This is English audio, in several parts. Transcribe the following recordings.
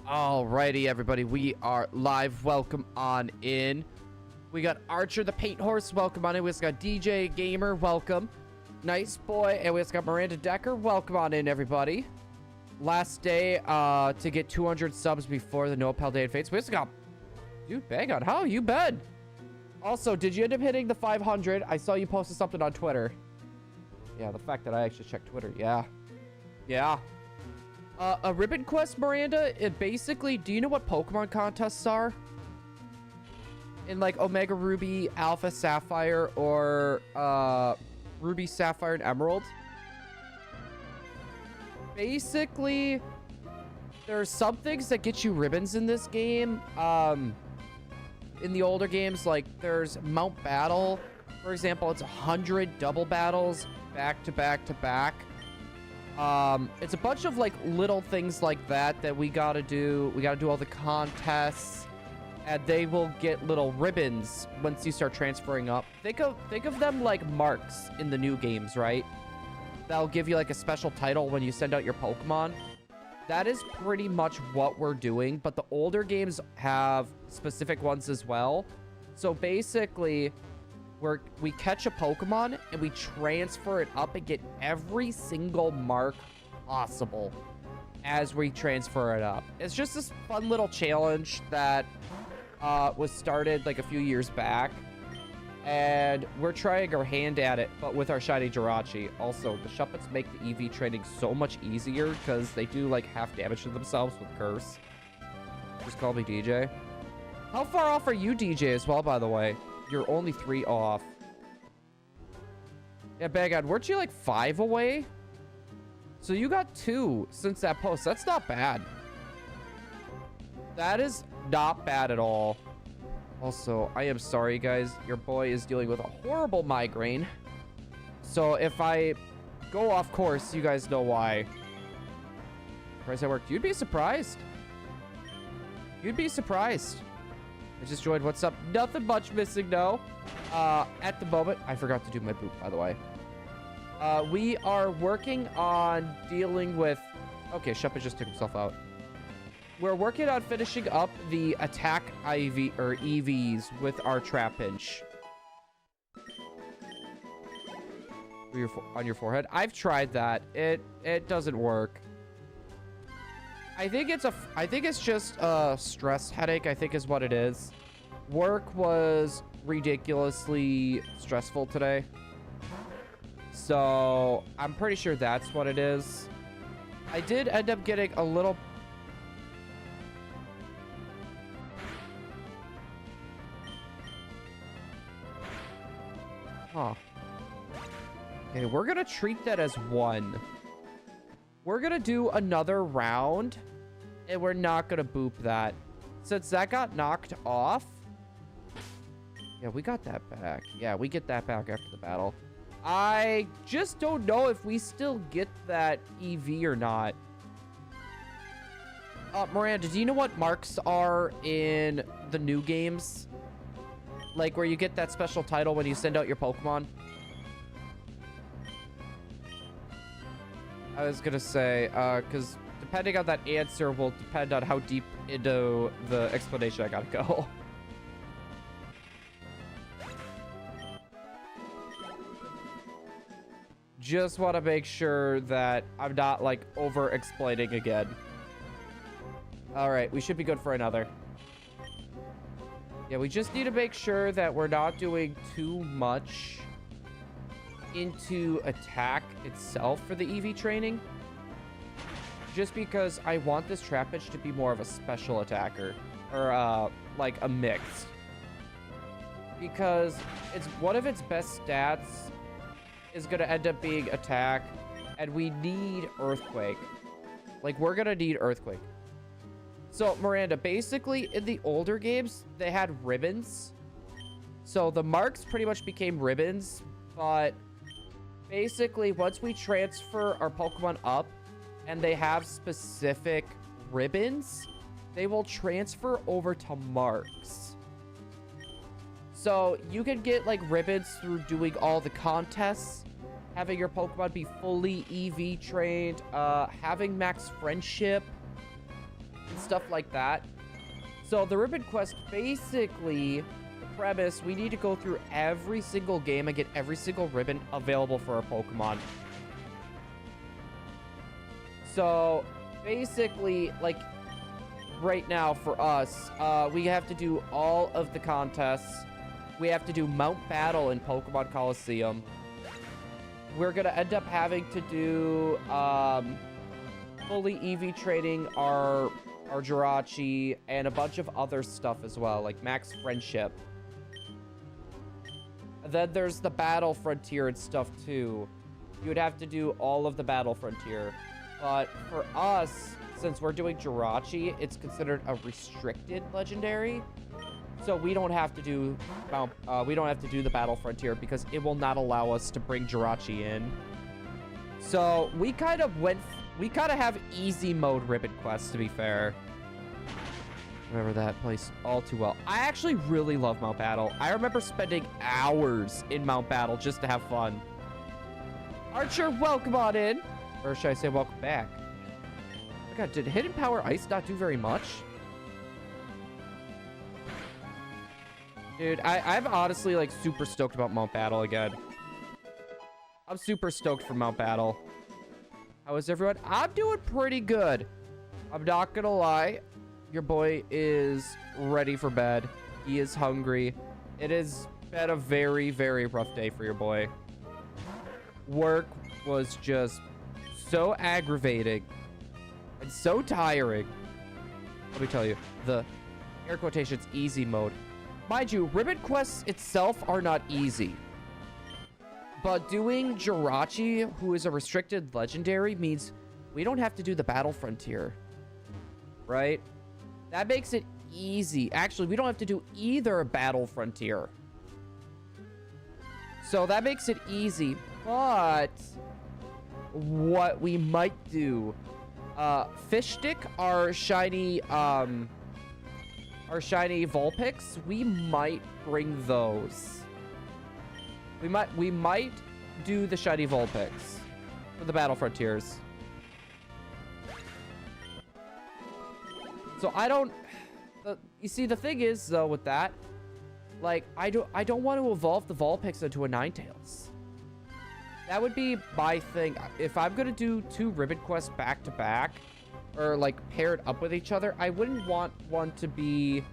Alrighty, everybody, we are live. Welcome on in. We got Archer the Paint Horse. Welcome on in. We just got DJ Gamer. Welcome. Nice Boy. And we just got Miranda Decker. Welcome on in, everybody. Last day to get 200 subs before the Nopal Day of Fates. We just got... Dude, bang on. How you been? Also, did you end up hitting the 500? I saw you posted something on Twitter. Yeah, the fact that I actually checked Twitter. Yeah. Yeah. A ribbon quest, Miranda, it basically, do you know what Pokemon contests are? In like Omega Ruby, Alpha Sapphire, or Ruby, Sapphire, and Emerald? Basically, there's some things that get you ribbons in this game. In the older games, like there's Mount Battle, for example, it's 100 double battles back to back to back. It's a bunch of like little things like that that we gotta do. We gotta do all the contests, and they will get little ribbons once you start transferring up. Think of them like marks in the new games, right? That'll give you like a special title when you send out your Pokemon. That is pretty much what we're doing, but the older games have specific ones as well. So basically, we catch a Pokemon and we transfer it up and get every single mark possible as we transfer it up. It's just this fun little challenge that was started like a few years back, and we're trying our hand at it, but with our shiny Jirachi. Also, the Shuppets make the EV training so much easier because they do like half damage to themselves with Curse. Just call me DJ. How far off are you, DJ, as well, by the way? You're only 3 off. Yeah, Bagad, weren't you like 5 away? So you got 2 since that post. That's not bad. That is not bad at all. Also, I am sorry, guys. Your boy is dealing with a horrible migraine. So if I go off course, you guys know why. Price at work. You'd be surprised. You'd be surprised. I just joined. What's up? Nothing much missing, no. At the moment, I forgot to do my boot, by the way. We are working on dealing with... Okay, Shuppet just took himself out. We're working on finishing up the attack IV or EVs with our Trapinch. On your forehead. I've tried that. It doesn't work. I think it's just a stress headache, I think is what it is. Work was ridiculously stressful today. So, I'm pretty sure that's what it is. I did end up getting a little... Huh. Okay, we're gonna treat that as 1. We're gonna do another round, and we're not gonna boop that. Since that got knocked off... Yeah, we got that back. Yeah, we get that back after the battle. I just don't know if we still get that EV or not. Miranda, do you know what marks are in the new games? Like where you get that special title when you send out your Pokemon? I was gonna say, because depending on that answer will depend on how deep into the explanation I gotta go. Just want to make sure that I'm not, like, over-explaining again. Alright, we should be good for another. Yeah, we just need to make sure that we're not doing too much into attack itself for the EV training. Just because I want this Trapinch to be more of a special attacker. Or, like, a mix. Because it's one of its best stats is going to end up being attack, and we need Earthquake. Like, we're going to need Earthquake. So, Miranda, basically, in the older games, they had ribbons. So, the marks pretty much became ribbons, but basically, once we transfer our Pokemon up, and they have specific ribbons, they will transfer over to marks. So you can get like ribbons through doing all the contests, having your Pokemon be fully EV trained, having max friendship, and stuff like that. So the ribbon quest, basically, the premise, we need to go through every single game and get every single ribbon available for our Pokemon. So basically, like, right now for us, we have to do all of the contests. We have to do Mount Battle in Pokemon Coliseum. We're gonna end up having to do fully EV training our Jirachi and a bunch of other stuff as well, like Max Friendship. And then there's the Battle Frontier and stuff too. You would have to do all of the Battle Frontier. But for us, since we're doing Jirachi, it's considered a restricted legendary. So we don't have to do the Battle Frontier because it will not allow us to bring Jirachi in. So we kind of have easy mode ribbon quests, to be fair. Remember that place all too well. I actually really love Mount Battle. I remember spending hours in Mount Battle just to have fun. Archer, welcome on in. Or should I say welcome back? Oh my god, did Hidden Power Ice not do very much? Dude, I'm honestly, like, super stoked about Mount Battle again. I'm super stoked for Mount Battle. How is everyone? I'm doing pretty good. I'm not gonna lie. Your boy is ready for bed. He is hungry. It has been a very, very rough day for your boy. Work was just so aggravating and so tiring. Let me tell you, the air quotations easy mode. Mind you, ribbon quests itself are not easy. But doing Jirachi, who is a restricted legendary, means we don't have to do the Battle Frontier. Right? That makes it easy. Actually, we don't have to do either Battle Frontier. So that makes it easy. But what we might do, Fish Stick, our shiny Vulpix, we might bring those. We might do the shiny Vulpix for the Battle Frontiers. So I don't. You see, the thing is though with that, like I don't want to evolve the Vulpix into a Ninetales. That would be my thing. If I'm gonna do 2 ribbon quests back to back, or like paired up with each other, I wouldn't want one to be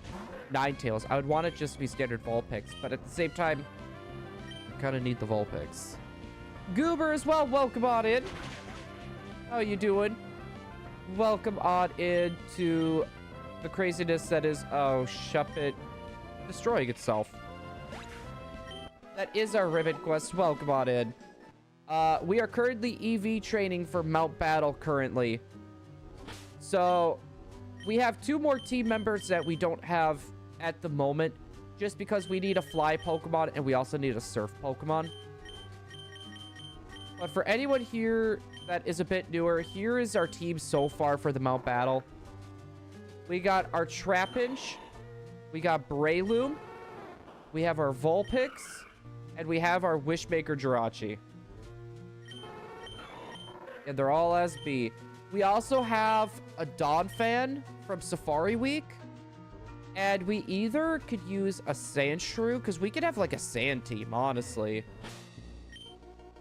Ninetales. I would want it just to be standard Vulpix. But at the same time, I kind of need the Vulpix. Goober as well, welcome on in. How you doing? Welcome on in to the craziness that is, oh, Shuppet destroying itself. That is our ribbon quest. Welcome on in. We are currently EV training for Mount Battle currently. So we have 2 more team members that we don't have at the moment, just because we need a fly Pokemon and we also need a surf Pokemon. But for anyone here that is a bit newer, here is our team so far for the Mount Battle. We got our Trapinch, we got Breloom, we have our Vulpix, and we have our Wishmaker Jirachi. And they're all SB. We also have a Donphan from Safari Week. And we either could use a Sandshrew, because we could have like a sand team, honestly.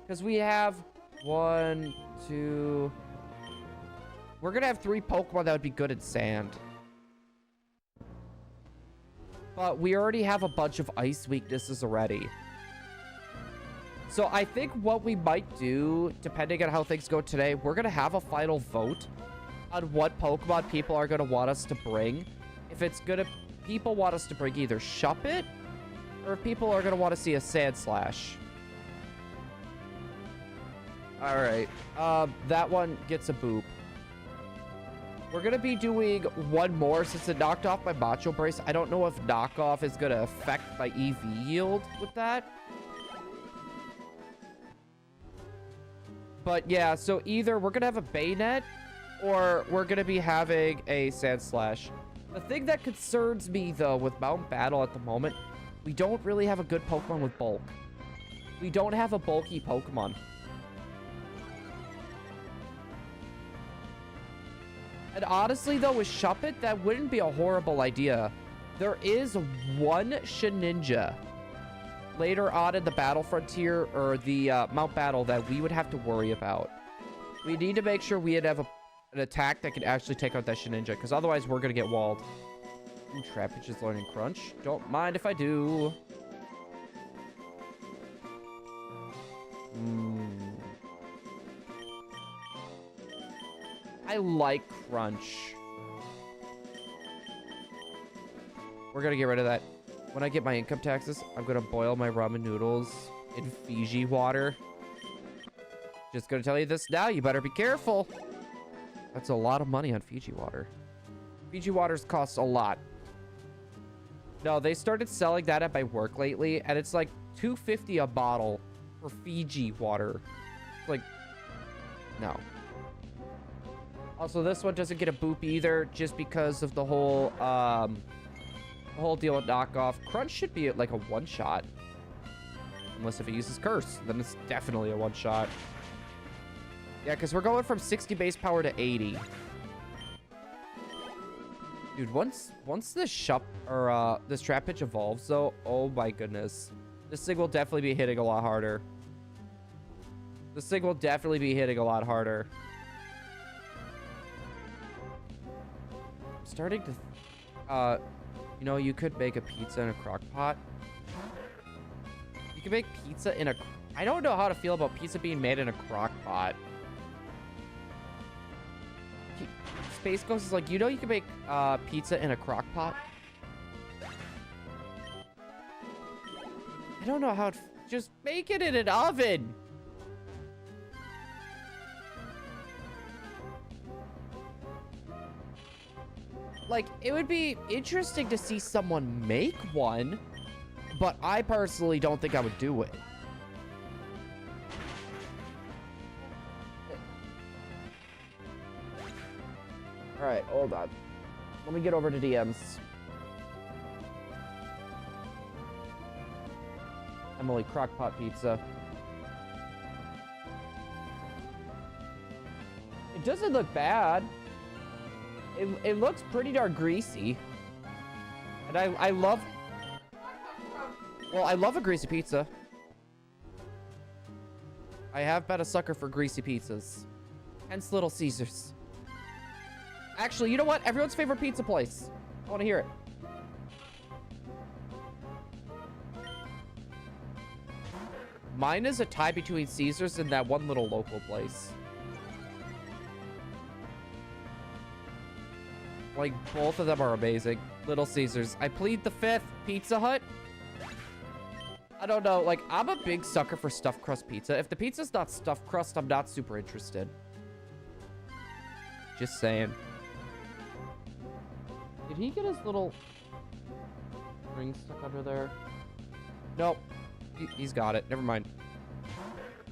Because we have 1, 2... We're going to have 3 Pokemon that would be good at sand. But we already have a bunch of ice weaknesses already. So I think what we might do, depending on how things go today, we're going to have a final vote on what Pokemon people are going to want us to bring. If it's going to... People want us to bring either Shuppet, or if people are going to want to see a Sandslash. Alright. That one gets a boop. We're going to be doing one more since it knocked off my Macho Brace. I don't know if knockoff is going to affect my EV yield with that. But yeah, so either we're going to have a Bayonet, or we're going to be having a Sandslash. The thing that concerns me, though, with Mount Battle at the moment, we don't really have a good Pokemon with bulk. We don't have a bulky Pokemon. And honestly, though, with Shuppet, that wouldn't be a horrible idea. There is one Sheninja later on in the Battle Frontier, or the Mount Battle, that we would have to worry about. We need to make sure we have an attack that can actually take out that Sheninja, because otherwise we're going to get walled. Ooh, Trapinch is learning Crunch. Don't mind if I do. I like Crunch. We're going to get rid of that. When I get my income taxes, I'm going to boil my ramen noodles in Fiji water. Just going to tell you this now. You better be careful. That's a lot of money on Fiji water. Fiji waters cost a lot. No, they started selling that at my work lately, and it's like $2.50 a bottle for Fiji water. Like, no. Also, this one doesn't get a boop either, just because of the whole deal with knockoff. Crunch should be like a one-shot. Unless if it uses Curse, then it's definitely a one-shot. Yeah, because we're going from 60 base power to 80. Dude, once this this Trapinch evolves, though, oh my goodness. This thing will definitely be hitting a lot harder. This thing will definitely be hitting a lot harder. I'm starting to... you know, you could make a pizza in a crock pot. You can make pizza in a... I don't know how to feel about pizza being made in a crock pot. Space Ghost is like, you know you can make pizza in a crock pot? I don't know how to... Just make it in an oven! Like, it would be interesting to see someone make one, but I personally don't think I would do it. All right, hold on. Let me get over to DMs. Emily, crockpot pizza. It doesn't look bad. It looks pretty darn greasy. And I love... Well, I love a greasy pizza. I have been a sucker for greasy pizzas. Hence Little Caesars. Actually, you know what? Everyone's favorite pizza place. I want to hear it. Mine is a tie between Caesars and that one little local place. Like, both of them are amazing. Little Caesars. I plead the fifth. Pizza Hut. I don't know. Like, I'm a big sucker for stuffed crust pizza. If the pizza's not stuffed crust, I'm not super interested. Just saying. Did he get his little ring stuck under there? Nope. He's got it. Never mind.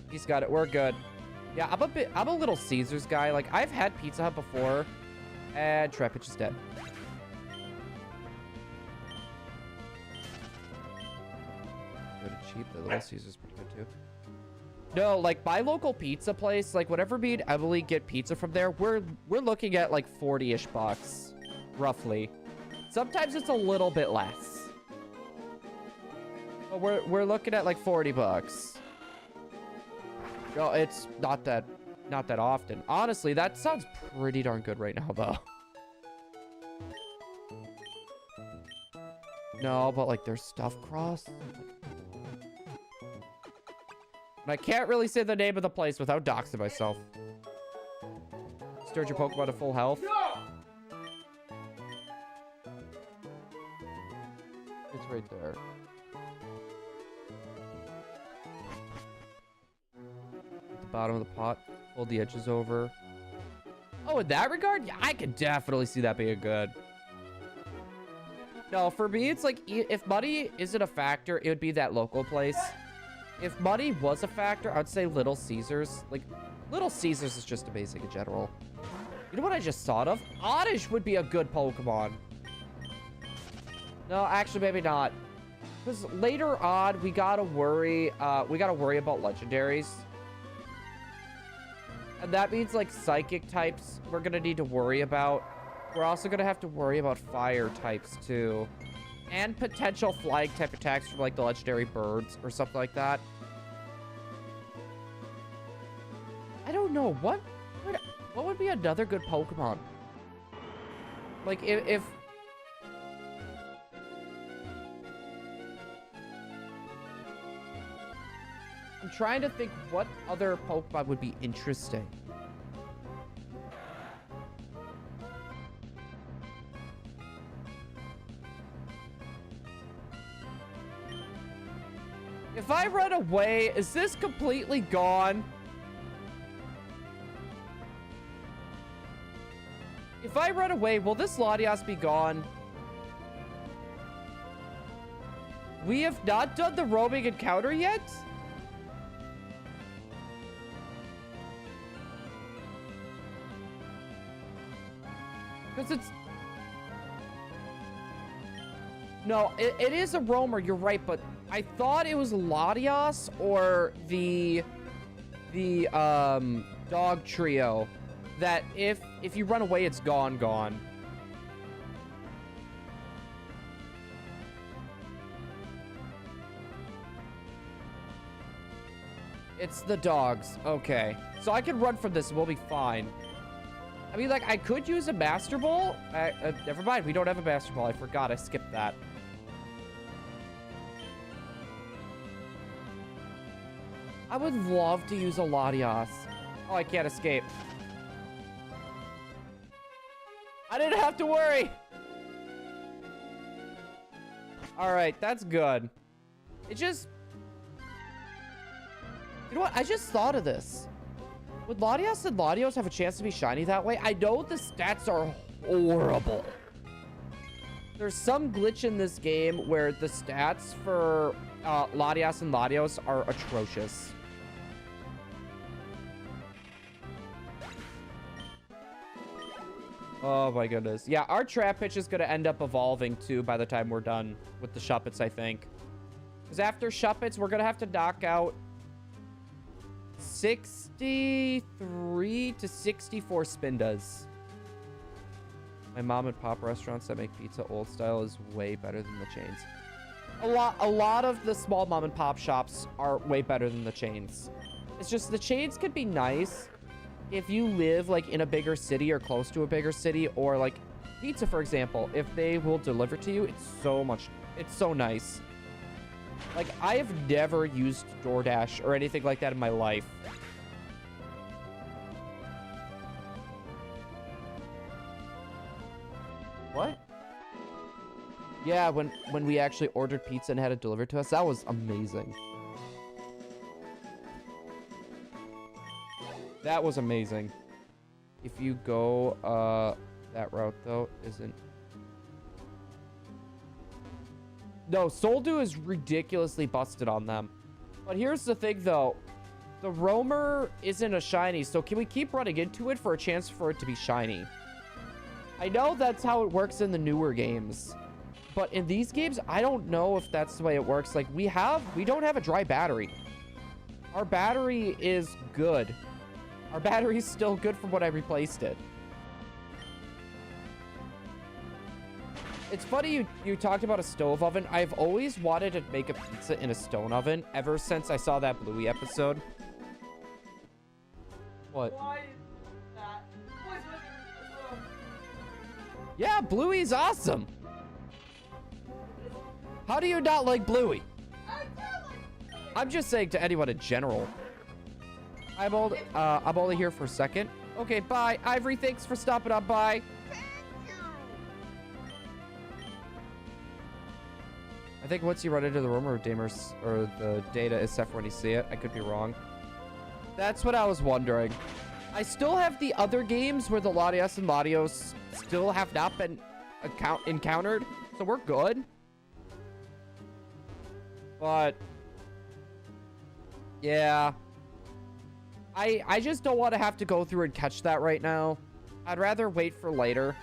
He's got it. We're good. Yeah, I'm a Little Caesars guy. Like, I've had Pizza Hut before. And Trapinch is dead. Good and cheap. The Little Caesars pretty good too. No, like my local pizza place, like whenever me and Emily get pizza from there, we're looking at like 40-ish bucks, roughly. Sometimes it's a little bit less. But we're looking at like 40 bucks. No, it's not that often. Honestly, that sounds pretty darn good right now, though. No, but like there's stuffed crust. And I can't really say the name of the place without doxing myself. Stirred your Pokemon to full health. No! It's right there. At the bottom of the pot. Fold the edges over. Oh, in that regard? Yeah, I could definitely see that being good. No, for me, it's like, if money isn't a factor, it would be that local place. If money was a factor, I'd say Little Caesars. Like, Little Caesars is just amazing in general. You know what I just thought of? Oddish would be a good Pokemon. No, actually, maybe not. Because later on, we gotta worry about legendaries. And that means, like, psychic types we're gonna need to worry about. We're also gonna have to worry about fire types, too. And potential flying type attacks from, like, the legendary birds or something like that. I don't know. What would be another good Pokemon? Like, if I'm trying to think what other Pokemon would be interesting. If I run away, is this completely gone? If I run away, will this Latias be gone? We have not done the roaming encounter yet? Because it's... No, it is a roamer, you're right, but I thought it was Latias or the dog trio that if you run away, it's gone. It's the dogs. Okay. So I can run from this and we'll be fine. I mean, like, I could use a Master Ball. Never mind. We don't have a Master Ball. I forgot. I skipped that. I would love to use a Latias. Oh, I can't escape. I didn't have to worry. All right. That's good. It just... You know what? I just thought of this. Would Latias and Latios have a chance to be shiny that way? I know the stats are horrible. There's some glitch in this game where the stats for Latias and Latios are atrocious. Oh my goodness. Yeah, our trap pitch is going to end up evolving too by the time we're done with the Shuppets, I think. Because after Shuppets, we're going to have to knock out 63 to 64 Spindas. My mom and pop restaurants that make pizza old style is way better than the chains. A lot of the small mom and pop shops are way better than the chains. It's just the chains could be nice if you live like in a bigger city or close to a bigger city, or like pizza, for example. If they will deliver to you, it's so nice. Like, I have never used DoorDash or anything like that in my life. What? Yeah, when we actually ordered pizza and had it delivered to us, that was amazing. That was amazing. If you go, that route, though, isn't... No, Soldu is ridiculously busted on them. But here's the thing, though. The roamer isn't a shiny, so can we keep running into it for a chance for it to be shiny? I know that's how it works in the newer games. But in these games, I don't know if that's the way it works. Like, we don't have a dry battery. Our battery is good. Our battery's still good from when I replaced it. It's funny you talked about a stove oven. I've always wanted to make a pizza in a stone oven ever since I saw that Bluey episode. What? Why is that? Yeah, Bluey's awesome. How do you not like Bluey? I'm just saying to anyone in general. I'm only here for a second. Okay, bye. Ivory, thanks for stopping on by. I think once you run into the room or Damers or the data is set for when you see it. I could be wrong. That's what I was wondering. I still have the other games where the Latias and Latios still have not been encountered, so we're good. But yeah, I just don't want to have to go through and catch that right now. I'd rather wait for later.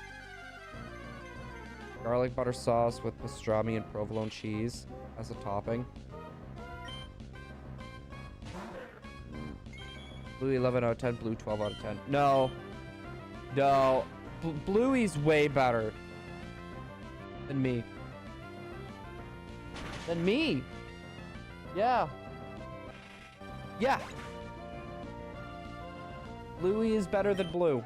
Garlic butter sauce with pastrami and provolone cheese as a topping. Blue 11 out of 10, blue 12 out of 10. No. No. Bluey's way better than me. Than me. Yeah. Yeah. Bluey is better than blue.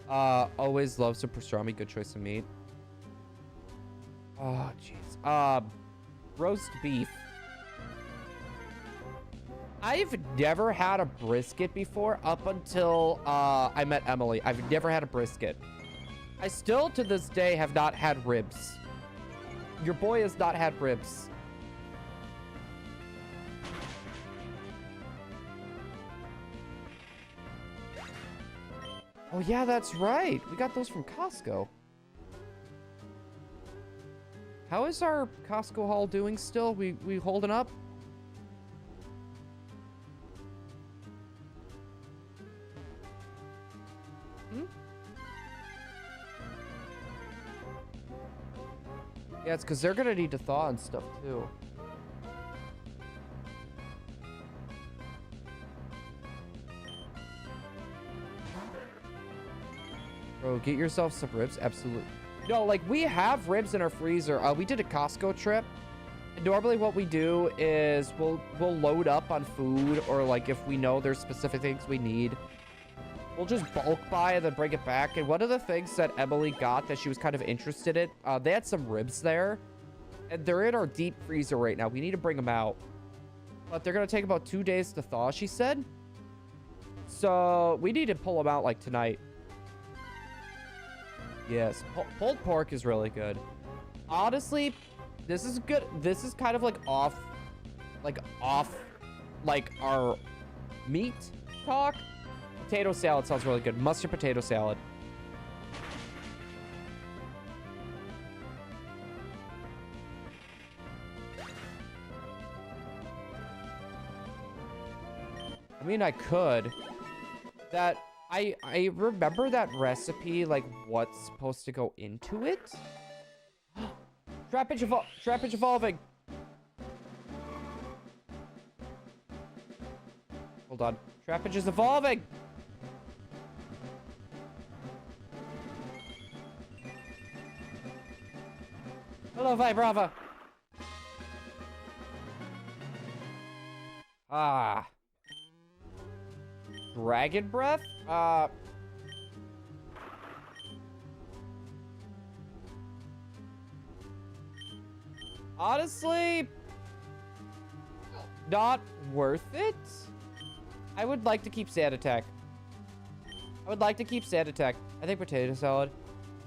Always loves some pastrami. Good choice of meat. Oh, jeez. Roast beef. I've never had a brisket before up until I met Emily. I've never had a brisket. I still, to this day, have not had ribs. Your boy has not had ribs. Oh, yeah, that's right. We got those from Costco. How is our Costco haul doing still? We holding up? Yeah, it's because they're gonna need to thaw and stuff too. Bro, get yourself some ribs. Absolutely. No, like, we have ribs in our freezer. We did a Costco trip. And normally what we do is we'll load up on food, or like if we know there's specific things we need, we'll just bulk buy and then bring it back. And one of the things that Emily got that she was kind of interested in, they had some ribs there. And they're in our deep freezer right now. We need to bring them out. But they're going to take about 2 days to thaw, she said. So we need to pull them out like tonight. Yes, pulled pork is really good. Honestly, this is good. This is kind of like off our meat talk. Potato salad sounds really good. Mustard potato salad. I mean, I could. I remember that recipe, like what's supposed to go into it. Trappage evolving. Hold on. Trappage is evolving. Hello, Vibrava. Ah. Dragon breath? Honestly, not worth it. I would like to keep Sand Attack. I think potato salad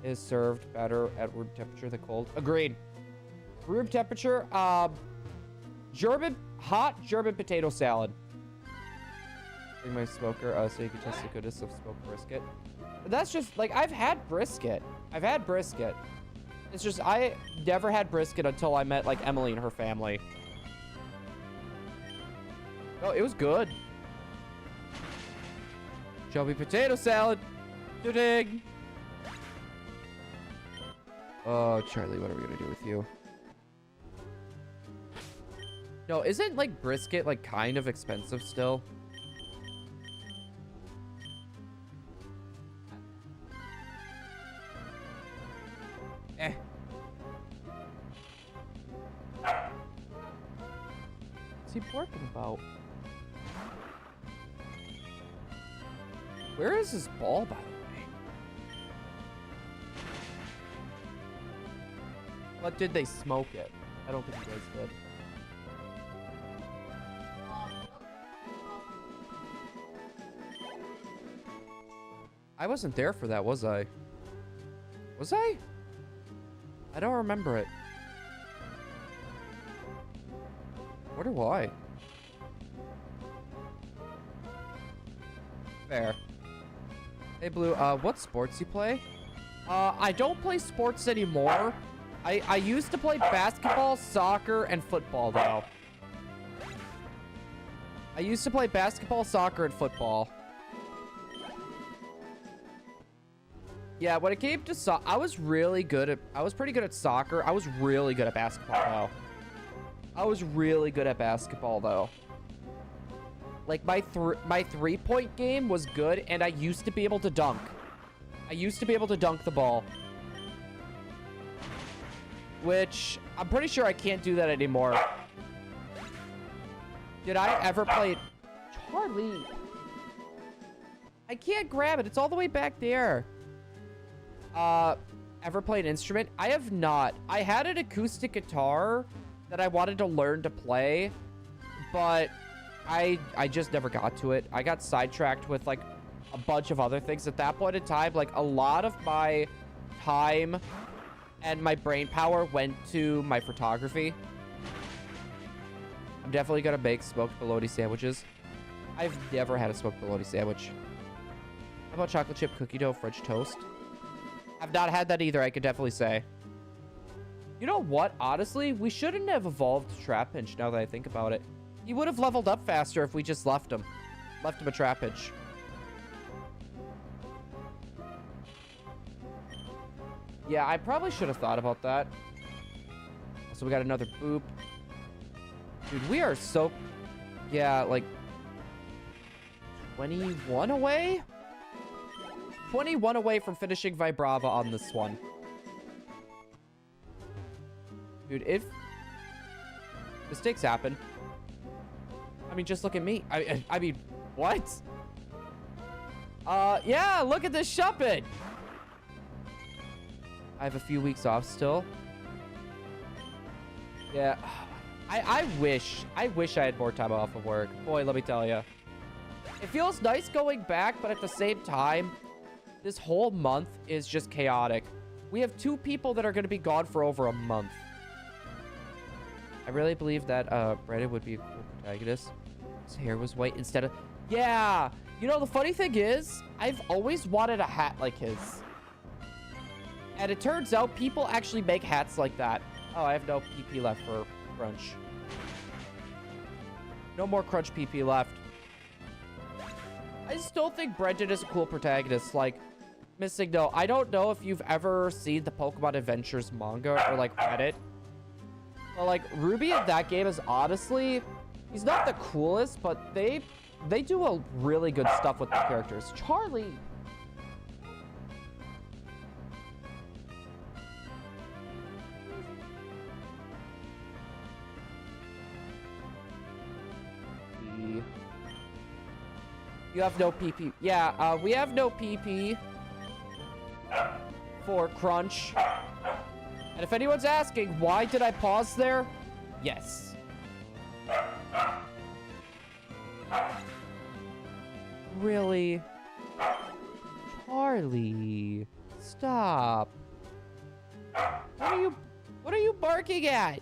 is served better at room temperature than cold. Agreed. Room temperature, hot German potato salad. Bring my smoker so you can test the goodness of smoked brisket. But that's just, like, I've had brisket. It's just, I never had brisket until I met, like, Emily and her family. Oh, it was good. Chubby potato salad. Dig. Oh, Charlie, what are we gonna do with you? No, isn't, like, brisket, like, kind of expensive still? What's he barking about? Where is his ball, by the way? But did they smoke it? I don't think you guys did. I wasn't there for that, was I? Was I? I don't remember it. Where do I? Fair. Hey, Blue, what sports you play? I don't play sports anymore. I used to play basketball, soccer, and football, though. I used to play basketball, soccer, and football. Yeah, when it came to I was pretty good at soccer. I was really good at basketball, though. I was really good at basketball, though. Like, my 3-point game was good, and I used to be able to dunk. I used to be able to dunk the ball. Which, I'm pretty sure I can't do that anymore. Did I ever play... Charlie! I can't grab it. It's all the way back there. Ever played an instrument? I have not. I had an acoustic guitar that I wanted to learn to play, but I just never got to it. I got sidetracked with, like, a bunch of other things at that point in time. Like, a lot of my time and my brain power went to my photography. I'm definitely gonna make smoked bologna sandwiches. I've never had a smoked bologna sandwich. How about chocolate chip cookie dough French toast? I've not had that either, I could definitely say. You know what? Honestly, we shouldn't have evolved Trapinch now that I think about it. He would have leveled up faster if we just left him. Left him a Trapinch. Yeah, I probably should have thought about that. So we got another boop. Dude, we are so... Yeah, like... 21 away? 21 away from finishing Vibrava on this one. Dude, if... Mistakes happen. I mean, just look at me. I mean, what? Yeah, look at this Shuppet. I have a few weeks off still. Yeah. I wish I had more time off of work. Boy, let me tell you. It feels nice going back, but at the same time, this whole month is just chaotic. We have 2 people that are going to be gone for over a month. I really believe that Brandon would be a cool protagonist. His hair was white instead of... Yeah! You know, the funny thing is, I've always wanted a hat like his. And it turns out people actually make hats like that. Oh, I have no PP left for Crunch. No more Crunch PP left. I still think Brendan is a cool protagonist. Like, Missing No, I don't know if you've ever seen the Pokemon Adventures manga or, like, read it. But, like, Ruby in that game is honestly... He's not the coolest, but they do a really good stuff with the characters. Charlie! You have no PP. Yeah, we have no PP for Crunch. And if anyone's asking, why did I pause there? Yes. Really? Charlie, stop. What are you barking at?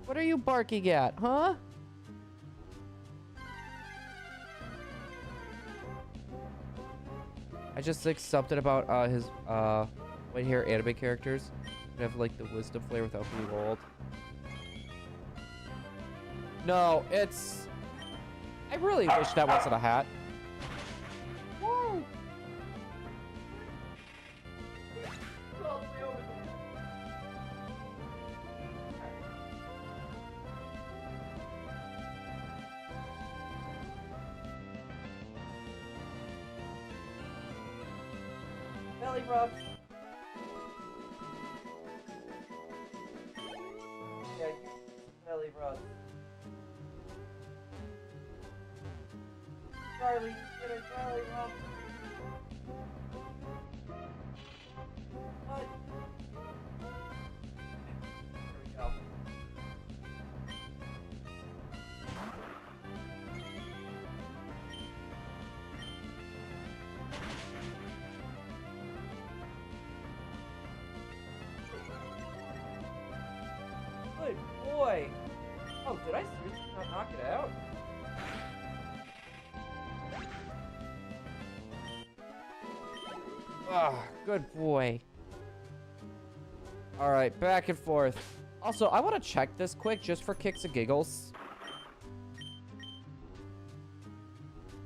What are you barking at, huh? I just think something about his white hair anime characters would have like the wisdom flare without being old. No, it's... I really wish that wasn't a hat. Whoa. Belly rubs. Yeah, belly rubs. Charlie, get a belly rub. What? There we go. Good boy. Oh, did I seriously not knock it out? Ah, good boy. All right, back and forth. Also, I want to check this quick just for kicks and giggles.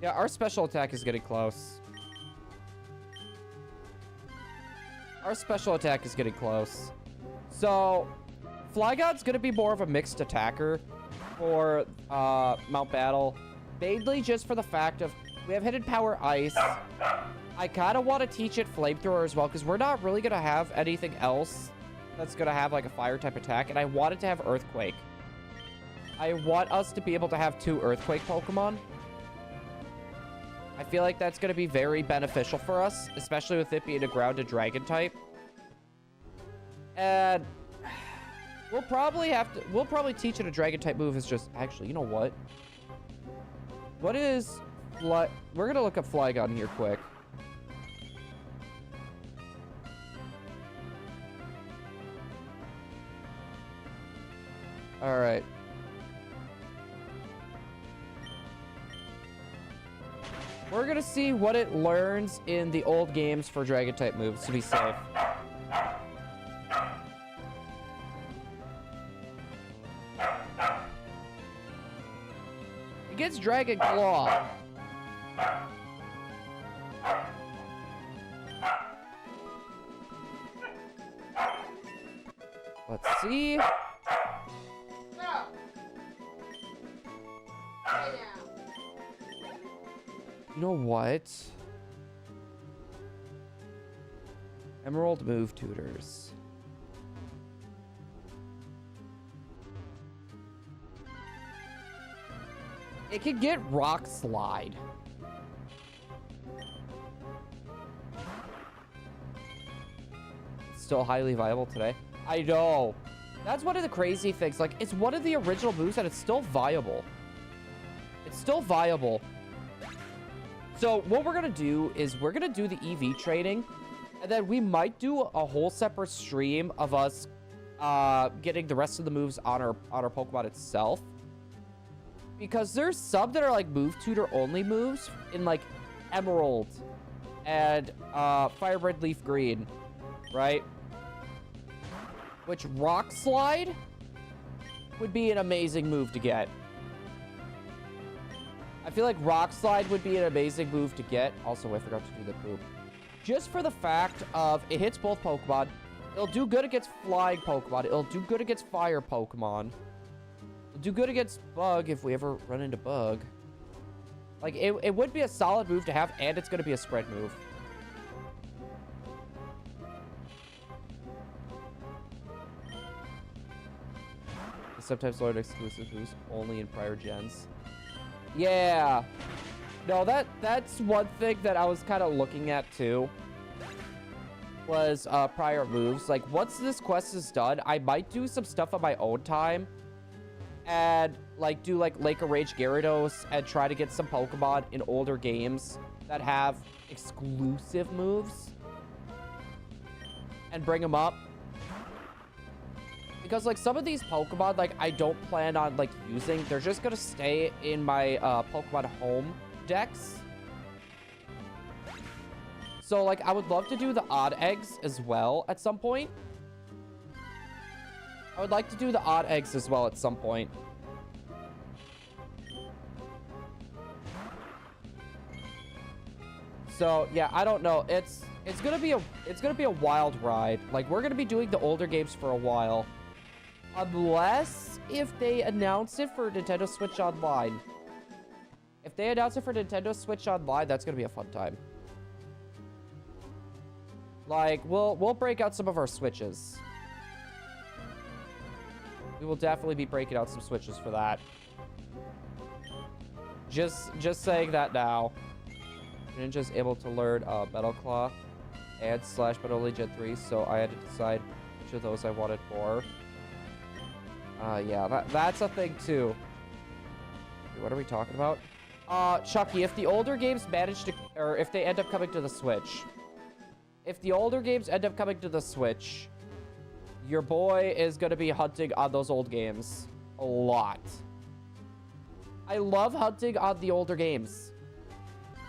Yeah, our special attack is getting close. Our special attack is getting close. So, Flygon's gonna be more of a mixed attacker for Mount Battle, mainly just for the fact of we have hidden power ice. I kind of want to teach it flamethrower as well, because we're not really gonna have anything else that's gonna have like a fire type attack, and I want it to have earthquake. I want us to be able to have 2 earthquake Pokemon. I feel like that's gonna be very beneficial for us, especially with it being a grounded dragon type. And we'll probably teach it a dragon type move. Is just actually, you know what? What is we're gonna look up Flygon here quick. All right. We're gonna see what it learns in the old games for dragon type moves to be safe. It gets Dragon Claw. Let's see. No. Right now. You know what? Emerald move tutors. It can get Rock Slide. It's still highly viable today. I know. That's one of the crazy things. Like, it's one of the original moves and it's still viable. It's still viable. So what we're going to do is we're going to do the EV training. And then we might do a whole separate stream of us getting the rest of the moves on our Pokemon itself. Because there's some that are like move tutor only moves in like Emerald and Firebright Leaf Green, right? Which Rock Slide would be an amazing move to get. I feel like Rock Slide would be an amazing move to get. Also, I forgot to do the poop. Just for the fact of it hits both Pokemon. It'll do good against flying Pokemon. It'll do good against fire Pokemon. It'll do good against Bug if we ever run into Bug. Like, it would be a solid move to have, and it's going to be a spread move. Sometimes learn exclusive moves only in prior gens. Yeah. No, that's one thing that I was kind of looking at too. Was prior moves. Like, once this quest is done, I might do some stuff on my own time. And, like, do, like, Lake of Rage Gyarados and try to get some Pokemon in older games that have exclusive moves. And bring them up. Because, like, some of these Pokemon, like, I don't plan on, like, using. They're just gonna stay in my Pokemon home decks. So, like, I would love to do the odd eggs as well at some point. I would like to do the odd eggs as well at some point. So, yeah, I don't know. It's gonna be a wild ride. Like, we're gonna be doing the older games for a while. Unless if they announce it for Nintendo Switch Online. If they announce it for Nintendo Switch Online, that's gonna be a fun time. Like, we'll break out some of our Switches. We will definitely be breaking out some Switches for that. Just saying that now. Ninja's able to learn Metal Claw and Slash, but only Gen 3, so I had to decide which of those I wanted more. Yeah, that's a thing too. Wait, what are we talking about? Chucky, if the older games manage to, or if they end up coming to the Switch. If the older games end up coming to the Switch, your boy is going to be hunting on those old games a lot. I love hunting on the older games.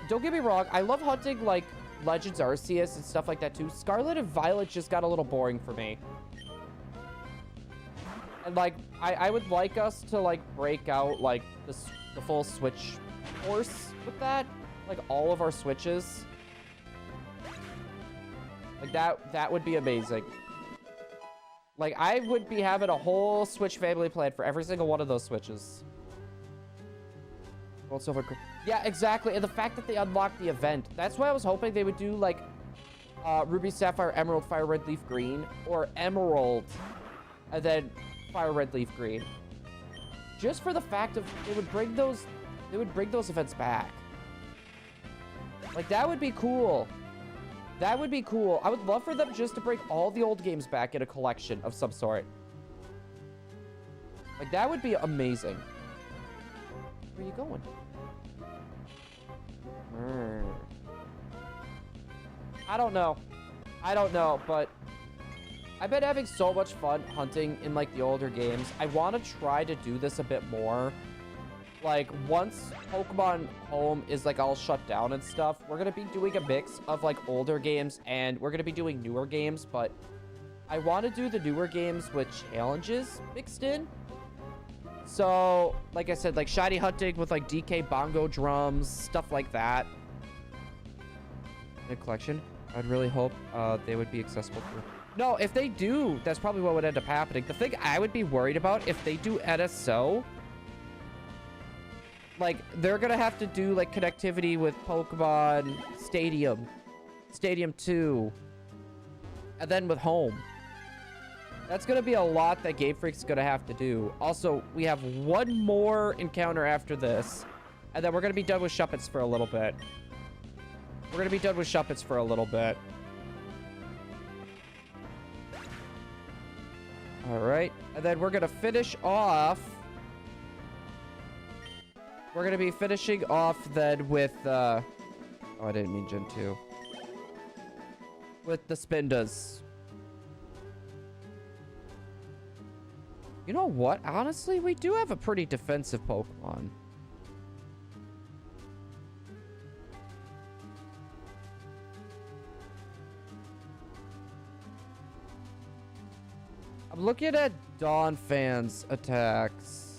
Don't get me wrong, I love hunting like Legends Arceus and stuff like that too. Scarlet and Violet just got a little boring for me. And like, I would like us to like break out like the full Switch course with that. Like all of our Switches. Like that would be amazing. Like, I would be having a whole Switch family plan for every single one of those Switches. Gold, silver, yeah, exactly. And the fact that they unlocked the event, that's why I was hoping they would do, like, Ruby, Sapphire, Emerald, Fire, Red, Leaf, Green, or Emerald, and then Fire, Red, Leaf, Green. Just for the fact of they would bring those events back. Like, that would be cool. That would be cool. I would love for them just to bring all the old games back in a collection of some sort. Like, that would be amazing. Where are you going? I don't know. I don't know, but I've been having so much fun hunting in, like, the older games. I want to try to do this a bit more. Like, once Pokemon Home is, like, all shut down and stuff, we're going to be doing a mix of, like, older games, and we're going to be doing newer games, but I want to do the newer games with challenges mixed in. So, like I said, like, shiny hunting with, like, DK bongo drums, stuff like that. In a collection, I'd really hope they would be accessible to... No, if they do, that's probably what would end up happening. The thing I would be worried about, if they do NSO... like, they're gonna have to do, like, connectivity with Pokemon Stadium, Stadium 2, and then with Home. That's gonna be a lot that Game Freak's gonna have to do. Also, we have one more encounter after this, and then we're gonna be done with Shuppets for a little bit. We're gonna be done with Shuppets for a little bit. Alright, and then we're gonna finish off... We're going to be finishing off then with, oh, I didn't mean Gen 2. With the Spindas. You know what? Honestly, we do have a pretty defensive Pokemon. I'm looking at Donphan's attacks.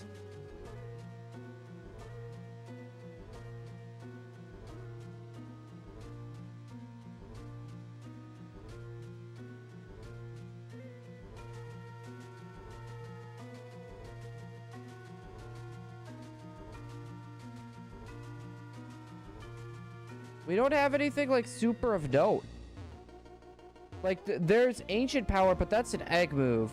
We don't have anything, like, super of note. Like, there's Ancient Power, but that's an egg move.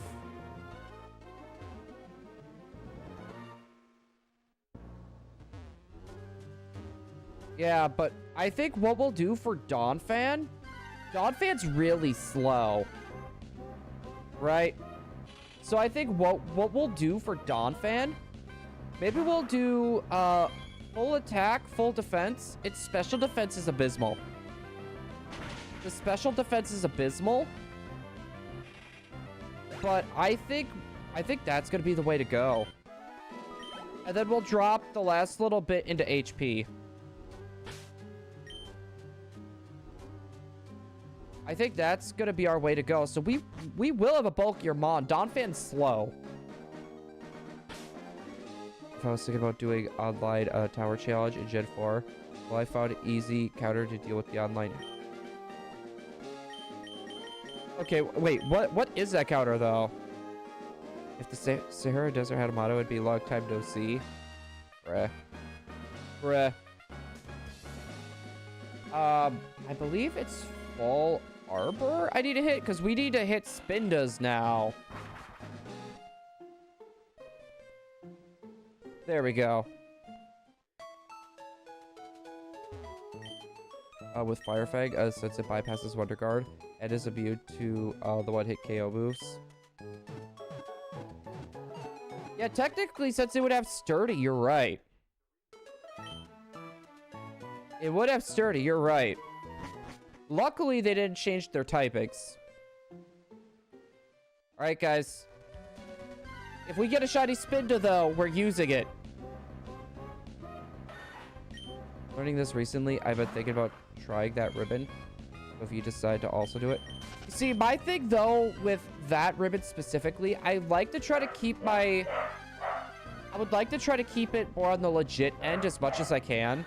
Yeah, but I think what we'll do for Donphan... Donphan's really slow. Right? So I think what we'll do for Donphan... Maybe we'll do, full attack, full defense. Its special defense is abysmal. The special defense is abysmal. But I think that's gonna be the way to go. And then we'll drop the last little bit into HP. I think that's gonna be our way to go. So we will have a bulkier Mon. Donphan's slow. I was thinking about doing online tower challenge in Gen 4. Well, I found an easy counter to deal with the online. Okay, wait, what is that counter, though? If the Sahara Desert had a motto, it'd be long time no see. Bruh. Bruh. I believe it's Fall Arbor I need to hit, because we need to hit Spindas now. There we go. With Fire Fang, since it bypasses Wonder Guard and is immune to the one-hit KO moves. Yeah, technically, since it would have Sturdy, you're right. It would have Sturdy, you're right. Luckily, they didn't change their typings. Alright, guys. If we get a shiny Spinda, though, we're using it. Learning this recently, I've been thinking about trying that ribbon. So if you decide to also do it. See, my thing, though, with that ribbon specifically, I like to try to keep my... I would like to try to keep it more on the legit end as much as I can.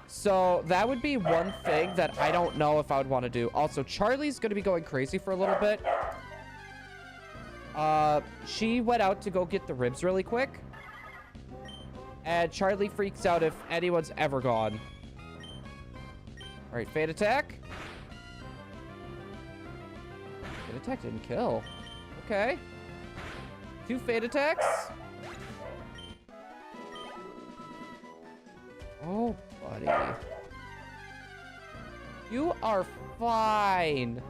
So that would be one thing that I don't know if I would want to do. Also, Charlie's going to be going crazy for a little bit. She went out to go get the ribs really quick. And Charlie freaks out if anyone's ever gone. All right, Fade Attack. Fade Attack didn't kill. Okay. 2 Fade Attacks. Oh, buddy. You are fine.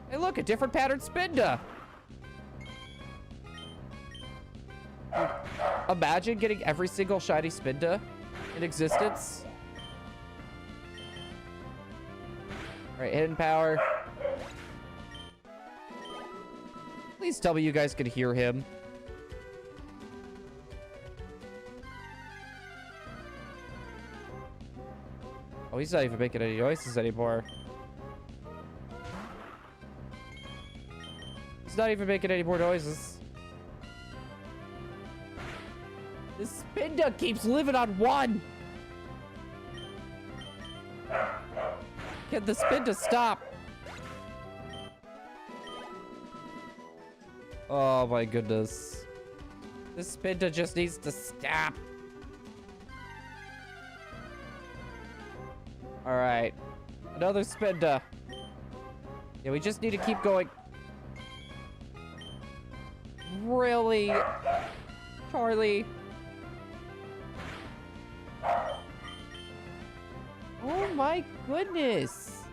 Hey, look, a different pattern Spinda. Imagine getting every single shiny Spinda in existence. All right, hidden power. Please tell me you guys can hear him. Oh, he's not even making any noises anymore. He's not even making any more noises. This Spinda keeps living on 1. Can the Spinda stop? Oh my goodness. This Spinda just needs to stop. All right. Another Spinda. Yeah, we just need to keep going. Really? Charlie? Oh my goodness.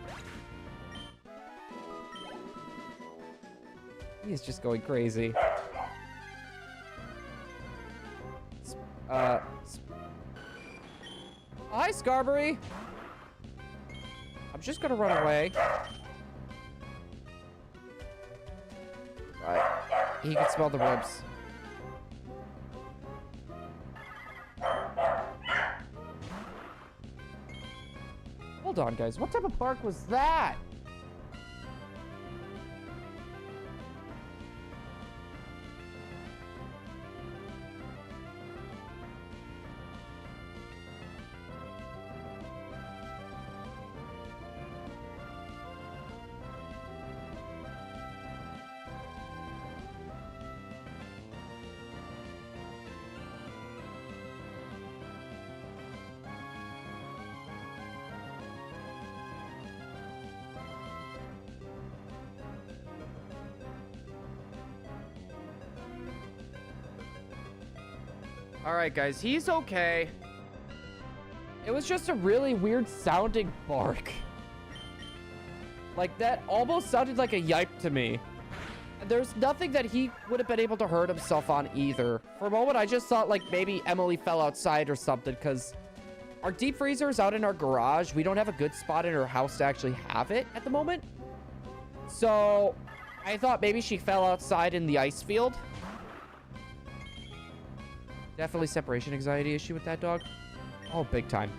He is just going crazy. Hi, Scarberry. I'm just gonna run away. Right. He can smell the ribs. Hold on, guys. What type of bark was that? All right, guys, he's okay. It was just a really weird sounding bark. Like, that almost sounded like a yipe to me. And there's nothing that he would have been able to hurt himself on either. For a moment, I just thought, like, maybe Emily fell outside or something, because our deep freezer is out in our garage. We don't have a good spot in our house to actually have it at the moment. So I thought maybe she fell outside in the ice field. Definitely separation anxiety issue with that dog. Oh, big time.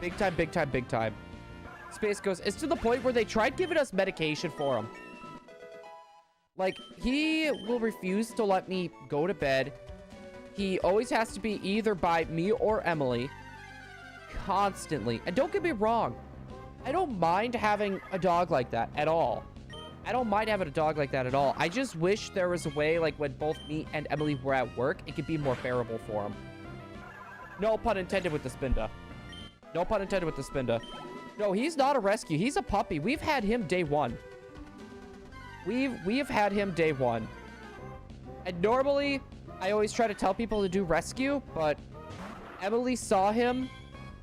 Big time, big time, big time. Space Ghost. It's to the point where they tried giving us medication for him. Like, he will refuse to let me go to bed. He always has to be either by me or Emily. Constantly. And don't get me wrong. I don't mind having a dog like that at all. I don't mind having a dog like that at all. I just wish there was a way, like, when both me and Emily were at work, it could be more bearable for him. No pun intended with the Spinda. No pun intended with the Spinda. No, he's not a rescue. He's a puppy. We've had him day 1. We've had him day 1. And normally, I always try to tell people to do rescue, but Emily saw him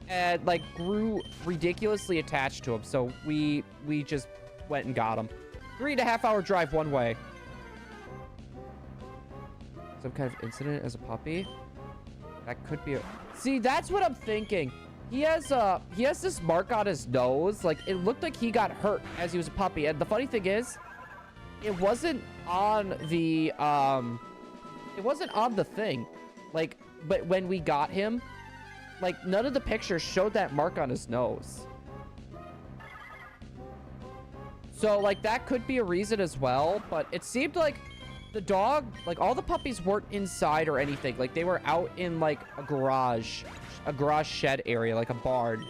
and, like, grew ridiculously attached to him. So we just went and got him. 3.5 hour drive one way. Some kind of incident as a puppy? That could be a... See, that's what I'm thinking. He has this mark on his nose. Like, it looked like he got hurt as he was a puppy. And the funny thing is, it wasn't on the, it wasn't on the thing. Like, but when we got him, like, none of the pictures showed that mark on his nose. So, like, that could be a reason as well. But it seemed like the dog, like all the puppies weren't inside or anything. Like they were out in like a garage shed area, like a barn.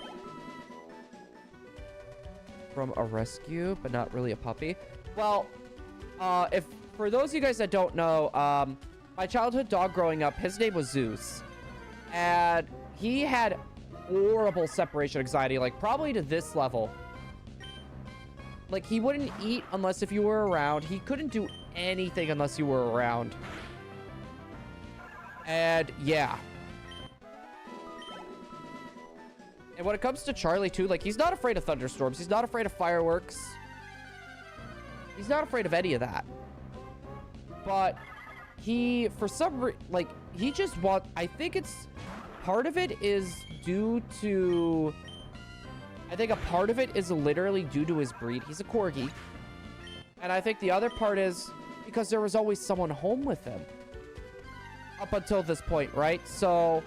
From a rescue, but not really a puppy. Well, if for those of you guys that don't know, my childhood dog growing up, his name was Zeus. And he had horrible separation anxiety, like probably to this level. Like he wouldn't eat unless if you were around. He couldn't do anything unless you were around. And yeah. And when it comes to Charlie too, like he's not afraid of thunderstorms. He's not afraid of fireworks. He's not afraid of any of that. But he, for some reason, like he just wants, I think it's, part of it is due to, I think a part of it is literally due to his breed. He's a corgi. And I think the other part is because there was always someone home with him. Up until this point, right? So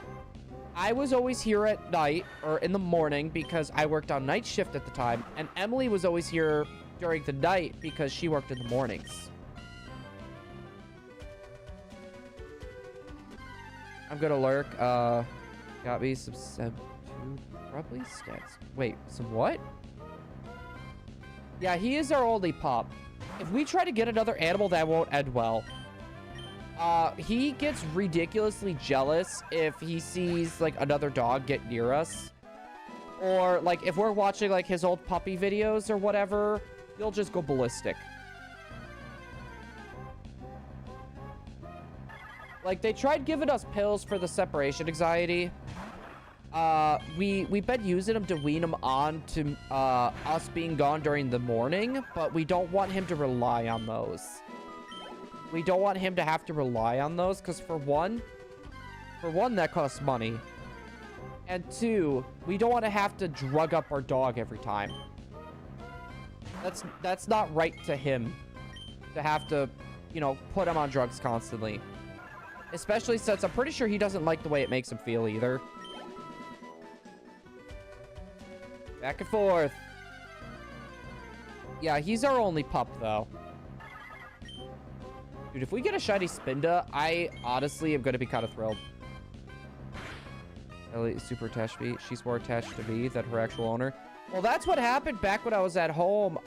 I was always here at night or in the morning because I worked on night shift at the time. And Emily was always here during the night because she worked in the mornings. I'm gonna lurk. Got me some probably stats. Wait, some what? Yeah, he is our only pup. If we try to get another animal, that won't end well. He gets ridiculously jealous if he sees like another dog get near us. Or like if we're watching like his old puppy videos or whatever, he'll just go ballistic. Like they tried giving us pills for the separation anxiety. We've been using them to wean him on to us being gone during the morning, but we don't want him to rely on those. We don't want him to have to rely on those because for one, that costs money. And two, we don't want to have to drug up our dog every time. That's not right to him to have to, you know, put him on drugs constantly. Especially since I'm pretty sure he doesn't like the way it makes him feel either. Back and forth. Yeah, he's our only pup, though. Dude, if we get a shiny Spinda, I honestly am going to be kind of thrilled. Ellie is super attached to me. She's more attached to me than her actual owner. Well, that's what happened back when I was at home.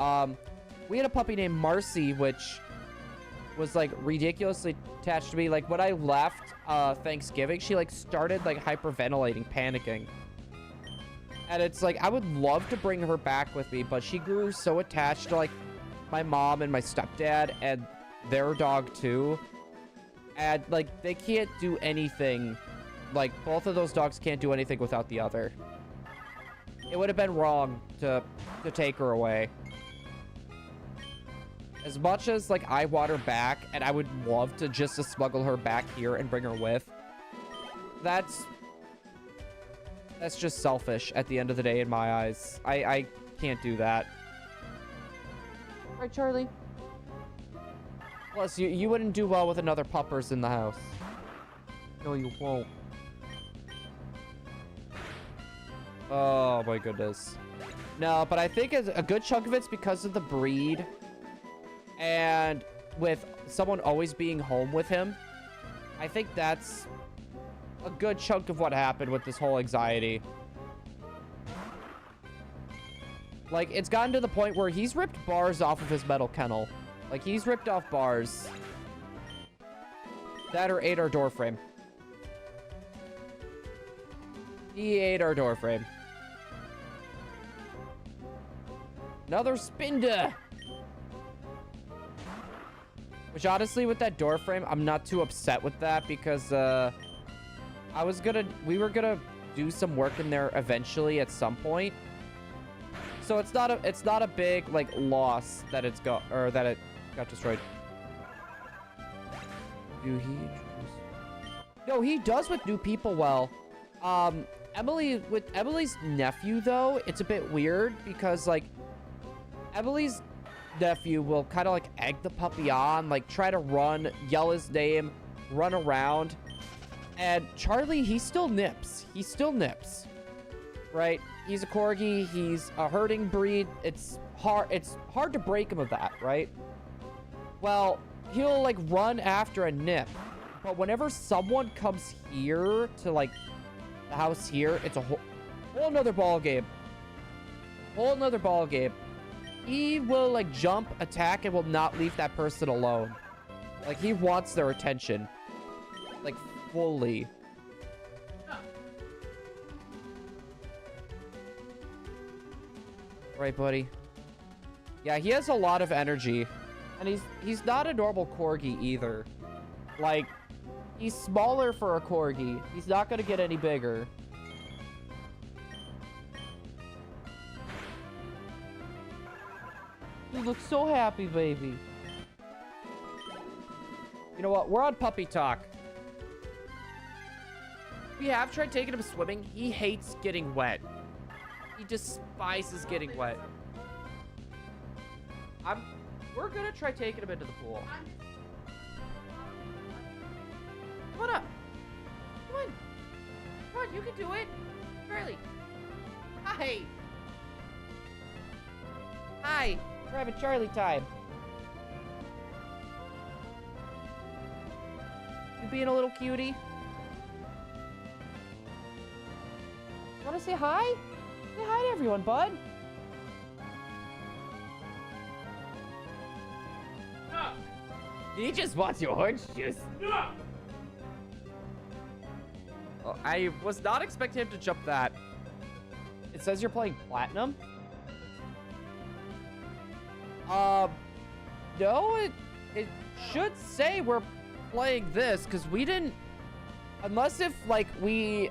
We had a puppy named Marcy, which was like ridiculously attached to me. Like when I left Thanksgiving, she like started like hyperventilating, panicking. And it's like, I would love to bring her back with me, but she grew so attached to like my mom and my stepdad and their dog too. And like, they can't do anything. Like both of those dogs can't do anything without the other. It would have been wrong to take her away. As much as like I want her back and I would love to just to smuggle her back here and bring her with, that's just selfish at the end of the day in my eyes. I can't do that. Right, Charlie? Plus, you wouldn't do well with another puppers in the house. No, you won't. Oh my goodness. No, but I think a good chunk of it's because of the breed. And with someone always being home with him, I think that's a good chunk of what happened with this whole anxiety. Like, it's gotten to the point where he's ripped bars off of his metal kennel. Like, he's ripped off bars. That or ate our door frame. He ate our door frame. Another Spinda! Which honestly, with that door frame, I'm not too upset with that because we were gonna do some work in there eventually at some point. So it's not a big like loss that it got destroyed. Do he? No, he does with new people well. With Emily's nephew though, it's a bit weird because like Emily's nephew will kind of like egg the puppy on, like try to run, yell his name, run around. And Charlie, he still nips. He still nips. Right? He's a corgi, he's a herding breed. It's hard to break him of that, right? Well, he'll like run after a nip. But whenever someone comes here to like the house here, it's a whole nother ball game. Whole nother ball game. He will like jump, attack, and will not leave that person alone. Like he wants their attention. Like fully. Right, buddy? Yeah, he has a lot of energy. And he's not a normal corgi either. Like, he's smaller for a corgi. He's not gonna get any bigger. You look so happy, baby. You know what? We're on puppy talk. We have tried taking him swimming. He hates getting wet. He despises getting wet. We're gonna try taking him into the pool. Come on up. Come on. Come on, you can do it. Charlie. Hi. Hi. We're having Charlie time. You being a little cutie? Wanna say hi? Say hi to everyone, bud. No. He just wants your orange juice. No. Oh, I was not expecting him to jump that. It says you're playing platinum. No, it should say we're playing this because we didn't, unless if like we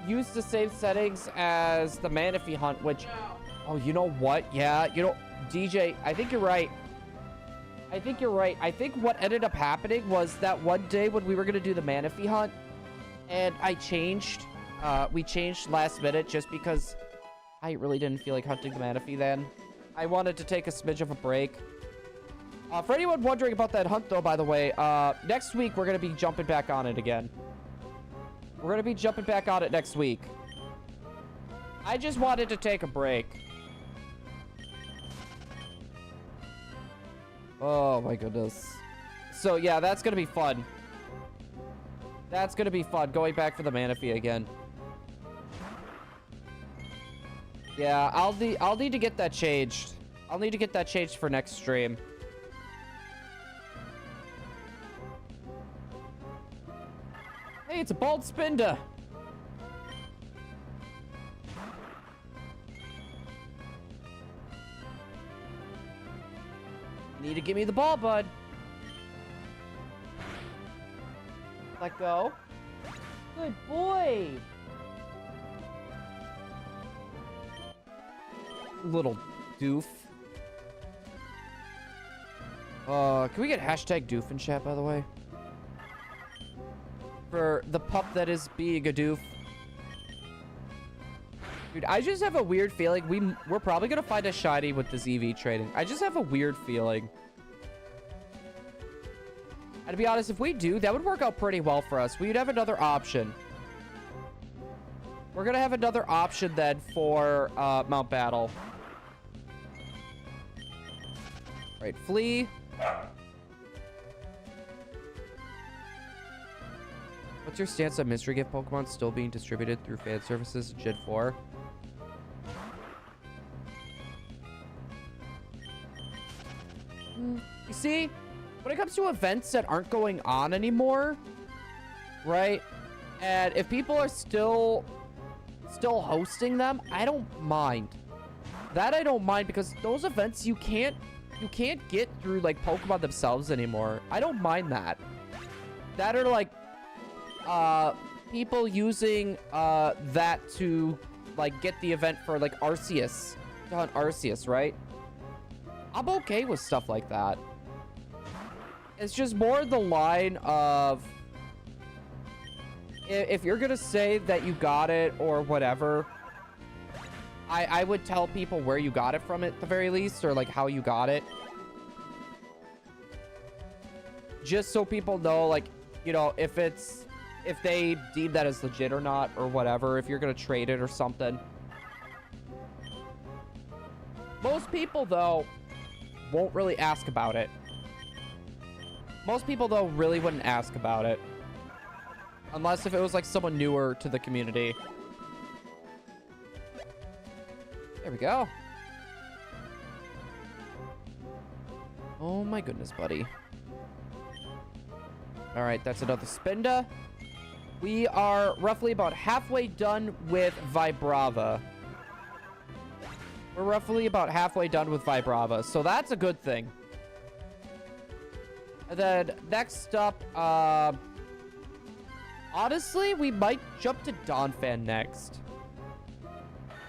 use the same settings as the Manaphy hunt, which oh, you know what? Yeah, you know, DJ, I think you're right. I think you're right. I think what ended up happening was that one day when we were gonna do the Manaphy hunt, and I changed, we changed last minute just because I really didn't feel like hunting the Manaphy then. I wanted to take a smidge of a break. For anyone wondering about that hunt, though, by the way, next week we're going to be jumping back on it again. We're going to be jumping back on it next week. I just wanted to take a break. Oh, my goodness. So, yeah, that's going to be fun. That's going to be fun, going back for the Manaphy again. Yeah, I'll need to get that changed. I'll need to get that changed for next stream. Hey, it's a bald spinda. Need to give me the ball, bud. Let go. Good boy. Little doof. Can we get hashtag doof in chat, by the way? For the pup that is being a doof. Dude, I just have a weird feeling we're probably gonna find a shiny with this EV trading. I just have a weird feeling. And to be honest, if we do, that would work out pretty well for us. We'd have another option. We're gonna have another option then for Mount Battle. Right, flee. What's your stance on mystery gift Pokemon still being distributed through fan services in Gen 4? You see, when it comes to events that aren't going on anymore, right? And if people are still hosting them, I don't mind. That I don't mind because those events you can't get through like Pokemon themselves anymore. I don't mind that. That are like people using that to like get the event for like Arceus, to hunt Arceus, right? I'm okay with stuff like that. It's just more the line of if you're gonna say that you got it or whatever, I would tell people where you got it from at the very least, or like how you got it, just so people know, like, you know, if they deem that as legit or not, or whatever, if you're gonna trade it or something. Most people though won't really ask about it. Most people, though, really wouldn't ask about it. Unless if it was, like, someone newer to the community. There we go. Oh, my goodness, buddy. All right, that's another Spinda. We are roughly about halfway done with Vibrava. We're roughly about halfway done with Vibrava, so that's a good thing. And then next up, honestly, we might jump to Donphan next.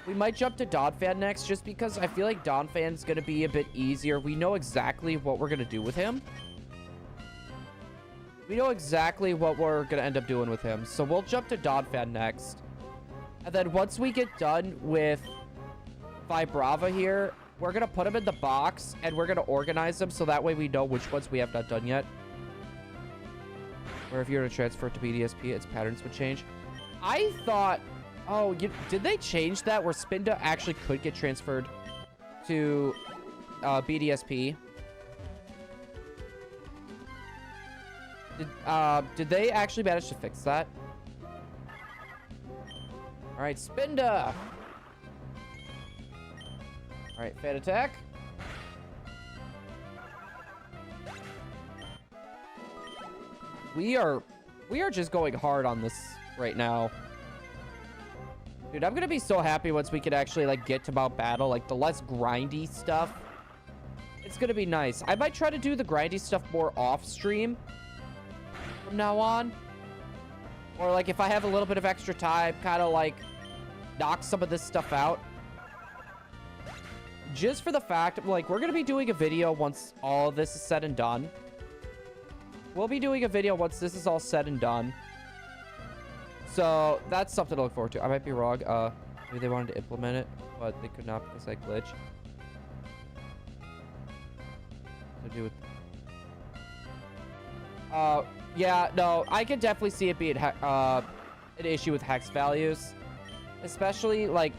We might jump to Donphan next just because I feel like Donphan's going to be a bit easier. We know exactly what we're going to do with him. We know exactly what we're going to end up doing with him. So we'll jump to Donphan next. And then once we get done with Vibrava here, we're going to put them in the box and we're going to organize them so that way we know which ones we have not done yet. Where if you were to transfer it to BDSP, its patterns would change. I thought... Oh, did they change that where Spinda actually could get transferred to BDSP? Did they actually manage to fix that? All right, Spinda. All right, Fan Attack. We are just going hard on this right now. Dude, I'm gonna be so happy once we can actually, like, get to Mount Battle. Like, the less grindy stuff. It's gonna be nice. I might try to do the grindy stuff more off-stream from now on. Or, like, if I have a little bit of extra time, kind of, like, knock some of this stuff out. Just for the fact, like, we're gonna be doing a video once all of this is said and done. We'll be doing a video once this is all said and done. So that's something to look forward to. I might be wrong. Maybe they wanted to implement it, but they could not because I glitched. To do with... yeah, no, I can definitely see it being an issue with hex values, especially like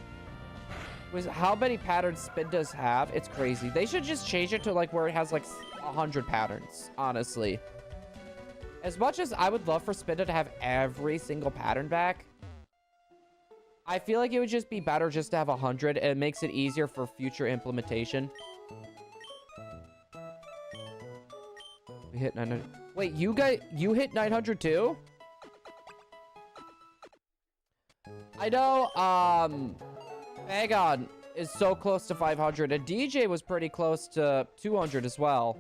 with how many patterns Spindas have. It's crazy. They should just change it to like where it has like 100 patterns, honestly. As much as I would love for Spinda to have every single pattern back, I feel like it would just be better just to have 100. And it makes it easier for future implementation. We hit 900. Wait, you hit 900 too? I know, Agon is so close to 500, and DJ was pretty close to 200 as well.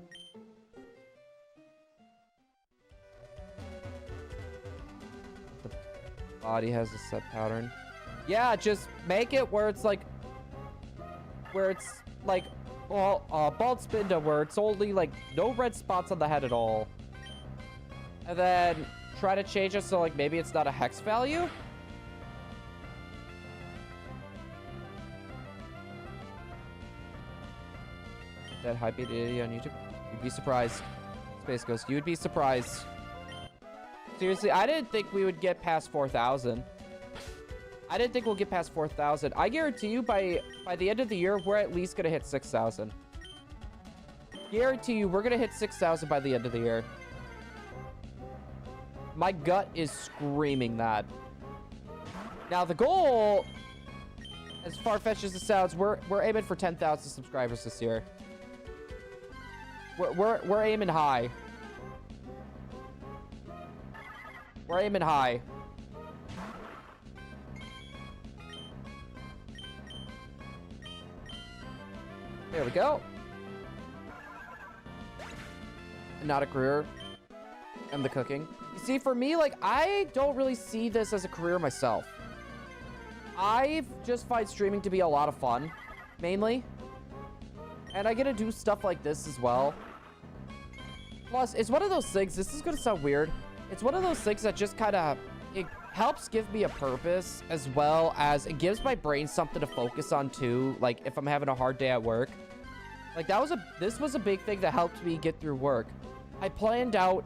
The body has a set pattern. Yeah, just make it where it's like, bald Spinda, where it's only like no red spots on the head at all. And then try to change it so like maybe it's not a hex value. That high beat idiot on YouTube. You'd be surprised. Space Ghost, you'd be surprised. Seriously, I didn't think we would get past 4,000. I didn't think we'll get past 4,000. I guarantee you by the end of the year, we're at least going to hit 6,000. Guarantee you, we're going to hit 6,000 by the end of the year. My gut is screaming that. Now, the goal, as far-fetched as it sounds, we're aiming for 10,000 subscribers this year. We're aiming high. We're aiming high. There we go. Not a career. And the cooking. You see, for me, like, I don't really see this as a career myself. I just find streaming to be a lot of fun, mainly. And I get to do stuff like this as well. Plus, it's one of those things, this is going to sound weird. It's one of those things that just kind of, it helps give me a purpose, as well as it gives my brain something to focus on too. Like, if I'm having a hard day at work. Like, this was a big thing that helped me get through work. I planned out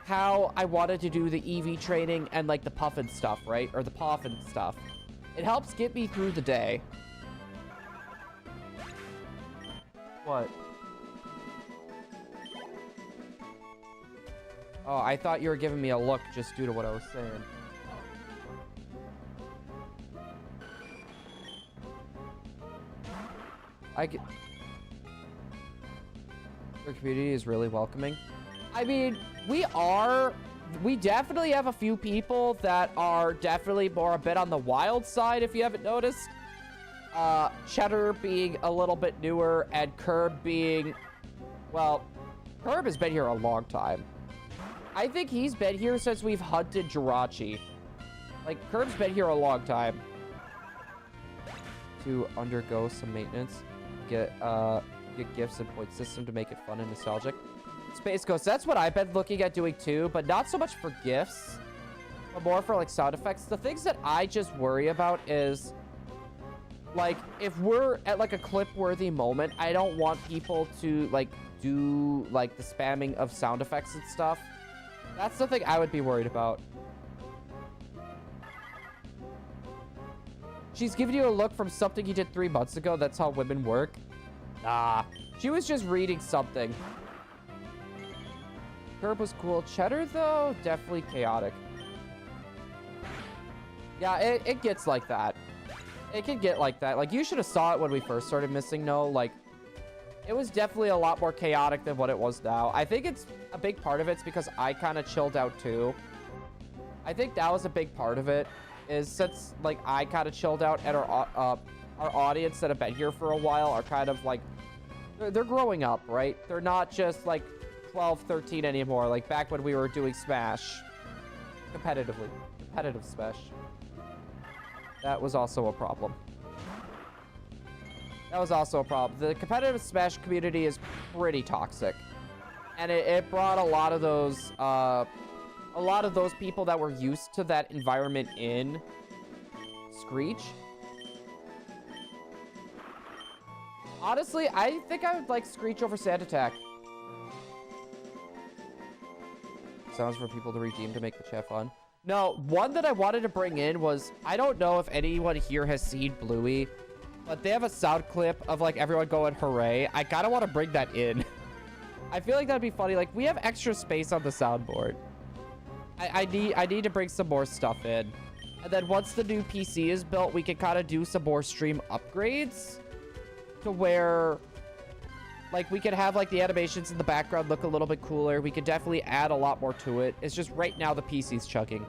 how I wanted to do the EV training and like the puffin stuff, right? Or the puffin stuff. It helps get me through the day. What? Oh, I thought you were giving me a look just due to what I was saying. Your community is really welcoming. I mean, we definitely have a few people that are definitely more a bit on the wild side, if you haven't noticed. Cheddar being a little bit newer, and Curb being, well, Curb has been here a long time. I think he's been here since we've hunted Jirachi. Like, Curb's been here a long time. To undergo some maintenance. Get gifts and point system to make it fun and nostalgic. Space Ghost, that's what I've been looking at doing too, but not so much for gifts, but more for like sound effects. The things that I just worry about is, like, if we're at like a clip-worthy moment, I don't want people to like do like the spamming of sound effects and stuff. That's the thing I would be worried about. She's giving you a look from something you did 3 months ago. That's how women work. Nah, she was just reading something. Curb was cool. Cheddar, though, definitely chaotic. Yeah, it gets like that. It can get like that. Like, you should have saw it when we first started missing No. Like, it was definitely a lot more chaotic than what it was now. I think it's a big part of it's because I kind of chilled out, too. I think that was a big part of it. Is since, like, I kind of chilled out and our audience that have been here for a while are kind of, like, they're growing up, right? They're not just, like, 12, 13 anymore, like back when we were doing Smash. Competitive Smash. That was also a problem. The competitive Smash community is pretty toxic. And it brought a lot of those people that were used to that environment in. Screech. Honestly, I think I would like Screech over Sand Attack. Sounds for people to redeem to make the chat fun. No, one that I wanted to bring in was, I don't know if anyone here has seen Bluey, but they have a sound clip of like everyone going hooray. I kind of want to bring that in. I feel like that'd be funny. Like, we have extra space on the soundboard. I need to bring some more stuff in. And then once the new PC is built, we can kind of do some more stream upgrades to where, like, we could have like the animations in the background look a little bit cooler. We could definitely add a lot more to it. It's just right now the PC's chugging.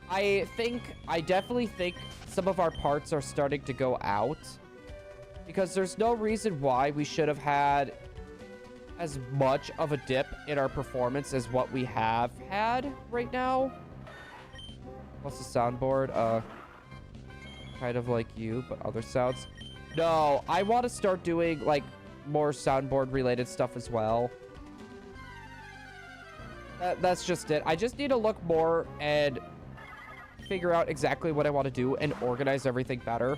I definitely think some of our parts are starting to go out because there's no reason why we should have had as much of a dip in our performance as what we have had right now. What's the soundboard? Kind of like you, but other sounds. No, I want to start doing like more soundboard related stuff as well. That's just it. I just need to look more and figure out exactly what I want to do and organize everything better.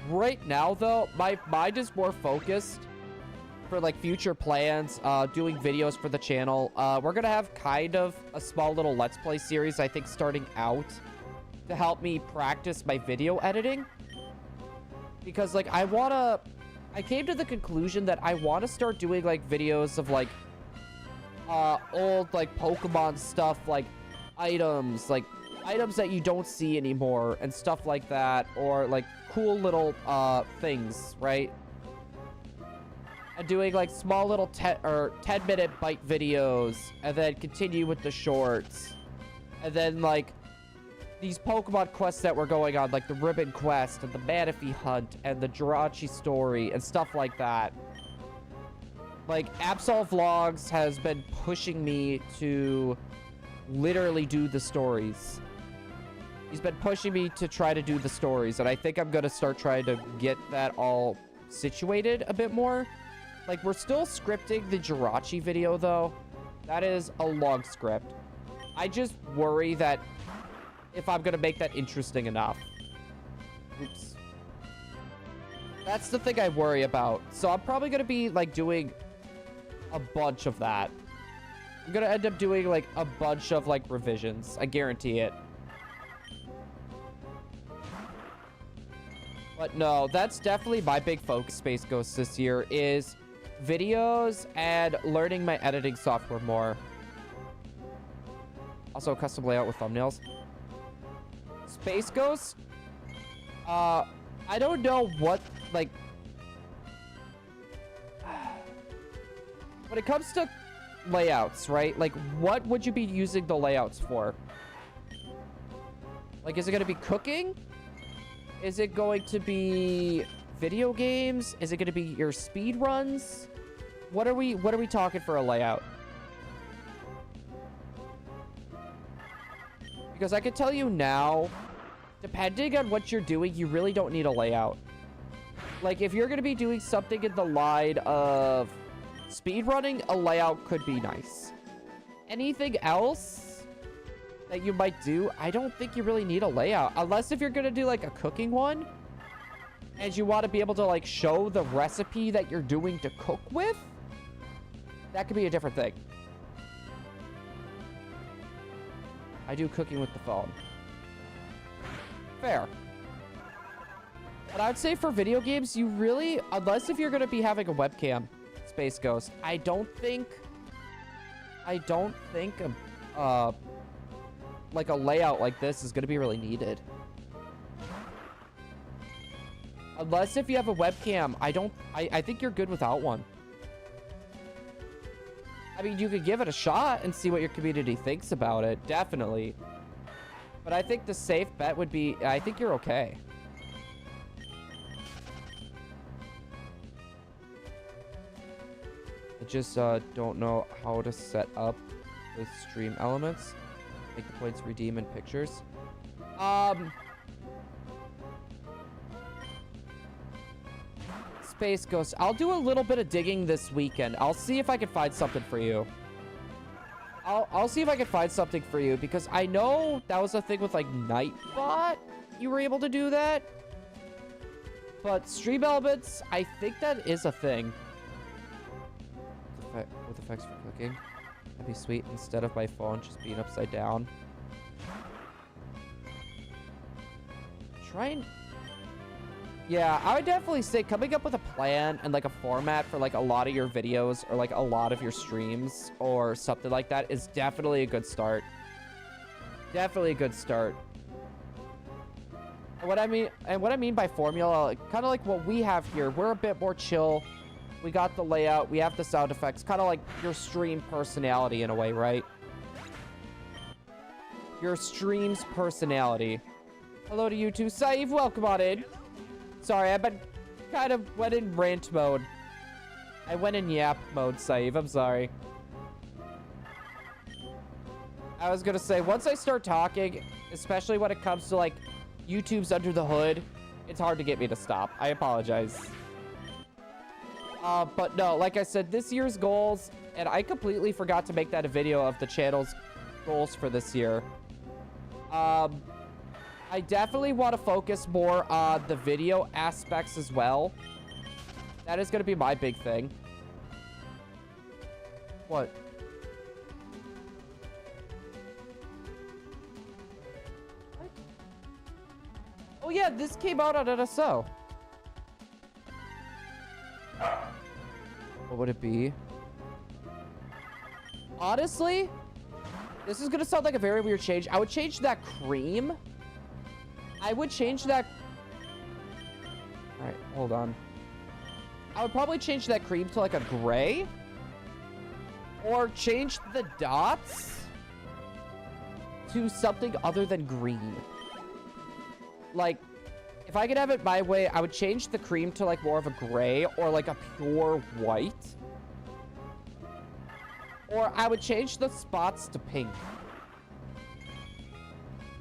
Right now, though, my mind is more focused for like future plans, doing videos for the channel. We're gonna have kind of a small little Let's Play series, I think, starting out to help me practice my video editing. Because, like, I came to the conclusion that I want to start doing, like, videos of, like, old, like, Pokemon stuff, like, items that you don't see anymore and stuff like that, or, like, cool little, things, right? And doing, like, small little 10-minute bite videos, and then continue with the shorts. And then, like, these Pokemon quests that were going on, like the Ribbon Quest and the Manaphy Hunt and the Jirachi story and stuff like that. Like, Absol Vlogs has been pushing me to literally do the stories. He's been pushing me to try to do the stories, and I think I'm gonna start trying to get that all situated a bit more. Like, we're still scripting the Jirachi video, though. That is a long script. I just worry that if I'm gonna make that interesting enough. Oops. That's the thing I worry about. So I'm probably gonna be, like, doing a bunch of that. I'm gonna end up doing, like, a bunch of, like, revisions. I guarantee it. But no, that's definitely my big focus, Space Ghost, this year, is videos and learning my editing software more. Also, custom layout with thumbnails. Space Ghost? I don't know what, like... When it comes to layouts, right? Like, what would you be using the layouts for? Like, is it going to be cooking? Is it going to be video games? Is it going to be your speed runs? What are we talking for a layout? Because I can tell you now, depending on what you're doing, you really don't need a layout. Like, if you're going to be doing something in the line of speedrunning, a layout could be nice. Anything else that you might do, I don't think you really need a layout. Unless if you're going to do, like, a cooking one, and you want to be able to, like, show the recipe that you're doing to cook with, that could be a different thing. I do cooking with the phone. Fair. But I would say for video games, you really, unless if you're going to be having a webcam, Space Ghost, I don't think like a layout like this is going to be really needed. Unless if you have a webcam, I think you're good without one. I mean, you could give it a shot and see what your community thinks about it, definitely. But I think the safe bet would be, I think you're okay. I just don't know how to set up the stream elements. Make the points redeem in pictures. Space Ghost, I'll do a little bit of digging this weekend. I'll see if I can find something for you. I'll see if I can find something for you, because I know that was a thing with like Nightbot. You were able to do that. But stream elements, I think that is a thing. With effects for clicking. That'd be sweet, instead of my phone just being upside down. Yeah, I would definitely say coming up with a plan and like a format for like a lot of your videos or like a lot of your streams or something like that is definitely a good start. Definitely a good start. And what I mean by formula, kind of like what we have here, we're a bit more chill. We got the layout, we have the sound effects, kind of like your stream personality in a way, right? Your stream's personality. Hello to you too, Saif, welcome on in. Sorry, I've been kind of went in rant mode. I went in yap mode, Saif. I'm sorry. I was gonna say, once I start talking, especially when it comes to like YouTube's under the hood, it's hard to get me to stop. I apologize. But no, like I said, this year's goals, and I completely forgot to make that a video of the channel's goals for this year. I definitely want to focus more on the video aspects as well. That is going to be my big thing. What? What? Oh yeah, this came out on NSO. What would it be? Honestly, this is going to sound like a very weird change. I would change that cream. I would change that. All right, hold on. I would probably change that cream to like a gray. Or change the dots to something other than green. Like, if I could have it my way, I would change the cream to like more of a gray or like a pure white. Or I would change the spots to pink.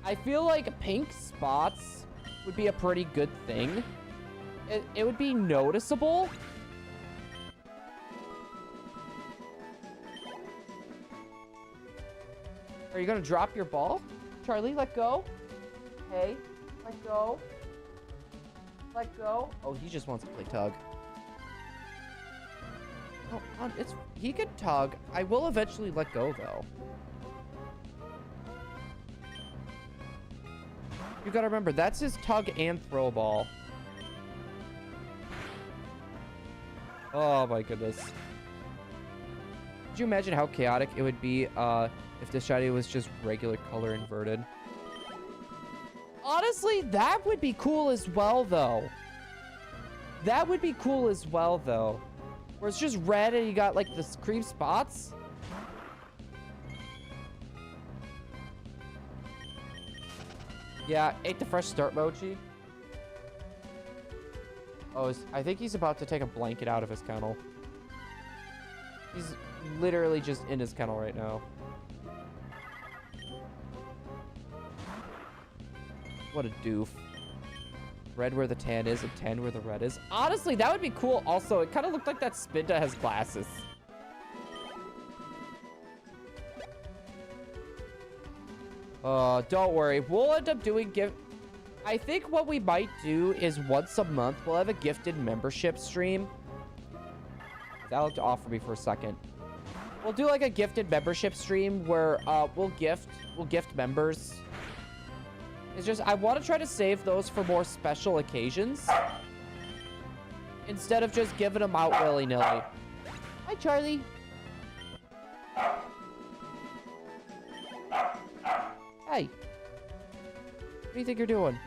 I feel like pink spots would be a pretty good thing. It would be noticeable. Are you gonna drop your ball? Charlie, let go. Hey, let go. Let go. Oh, he just wants to play tug. Oh, he can tug. I will eventually let go, though. You gotta remember, that's his tug and throw ball. Oh my goodness. Could you imagine how chaotic it would be if the shiny was just regular color inverted? Honestly, that would be cool as well, though. That would be cool as well, though. Where it's just red and you got, like, the cream spots. Yeah, ate the fresh start mochi. Oh, I think he's about to take a blanket out of his kennel. He's literally just in his kennel right now. What a doof. Red where the tan is and tan where the red is. Honestly, that would be cool. Also, it kind of looked like that Spinda has glasses. Don't worry. We'll end up doing gift. I think what we might do is once a month, we'll have a gifted membership stream. That looked off for me for a second. We'll do like a gifted membership stream where we'll gift members. It's just, I want to try to save those for more special occasions. Instead of just giving them out willy-nilly. Hi, Charlie. Hey. What do you think you're doing?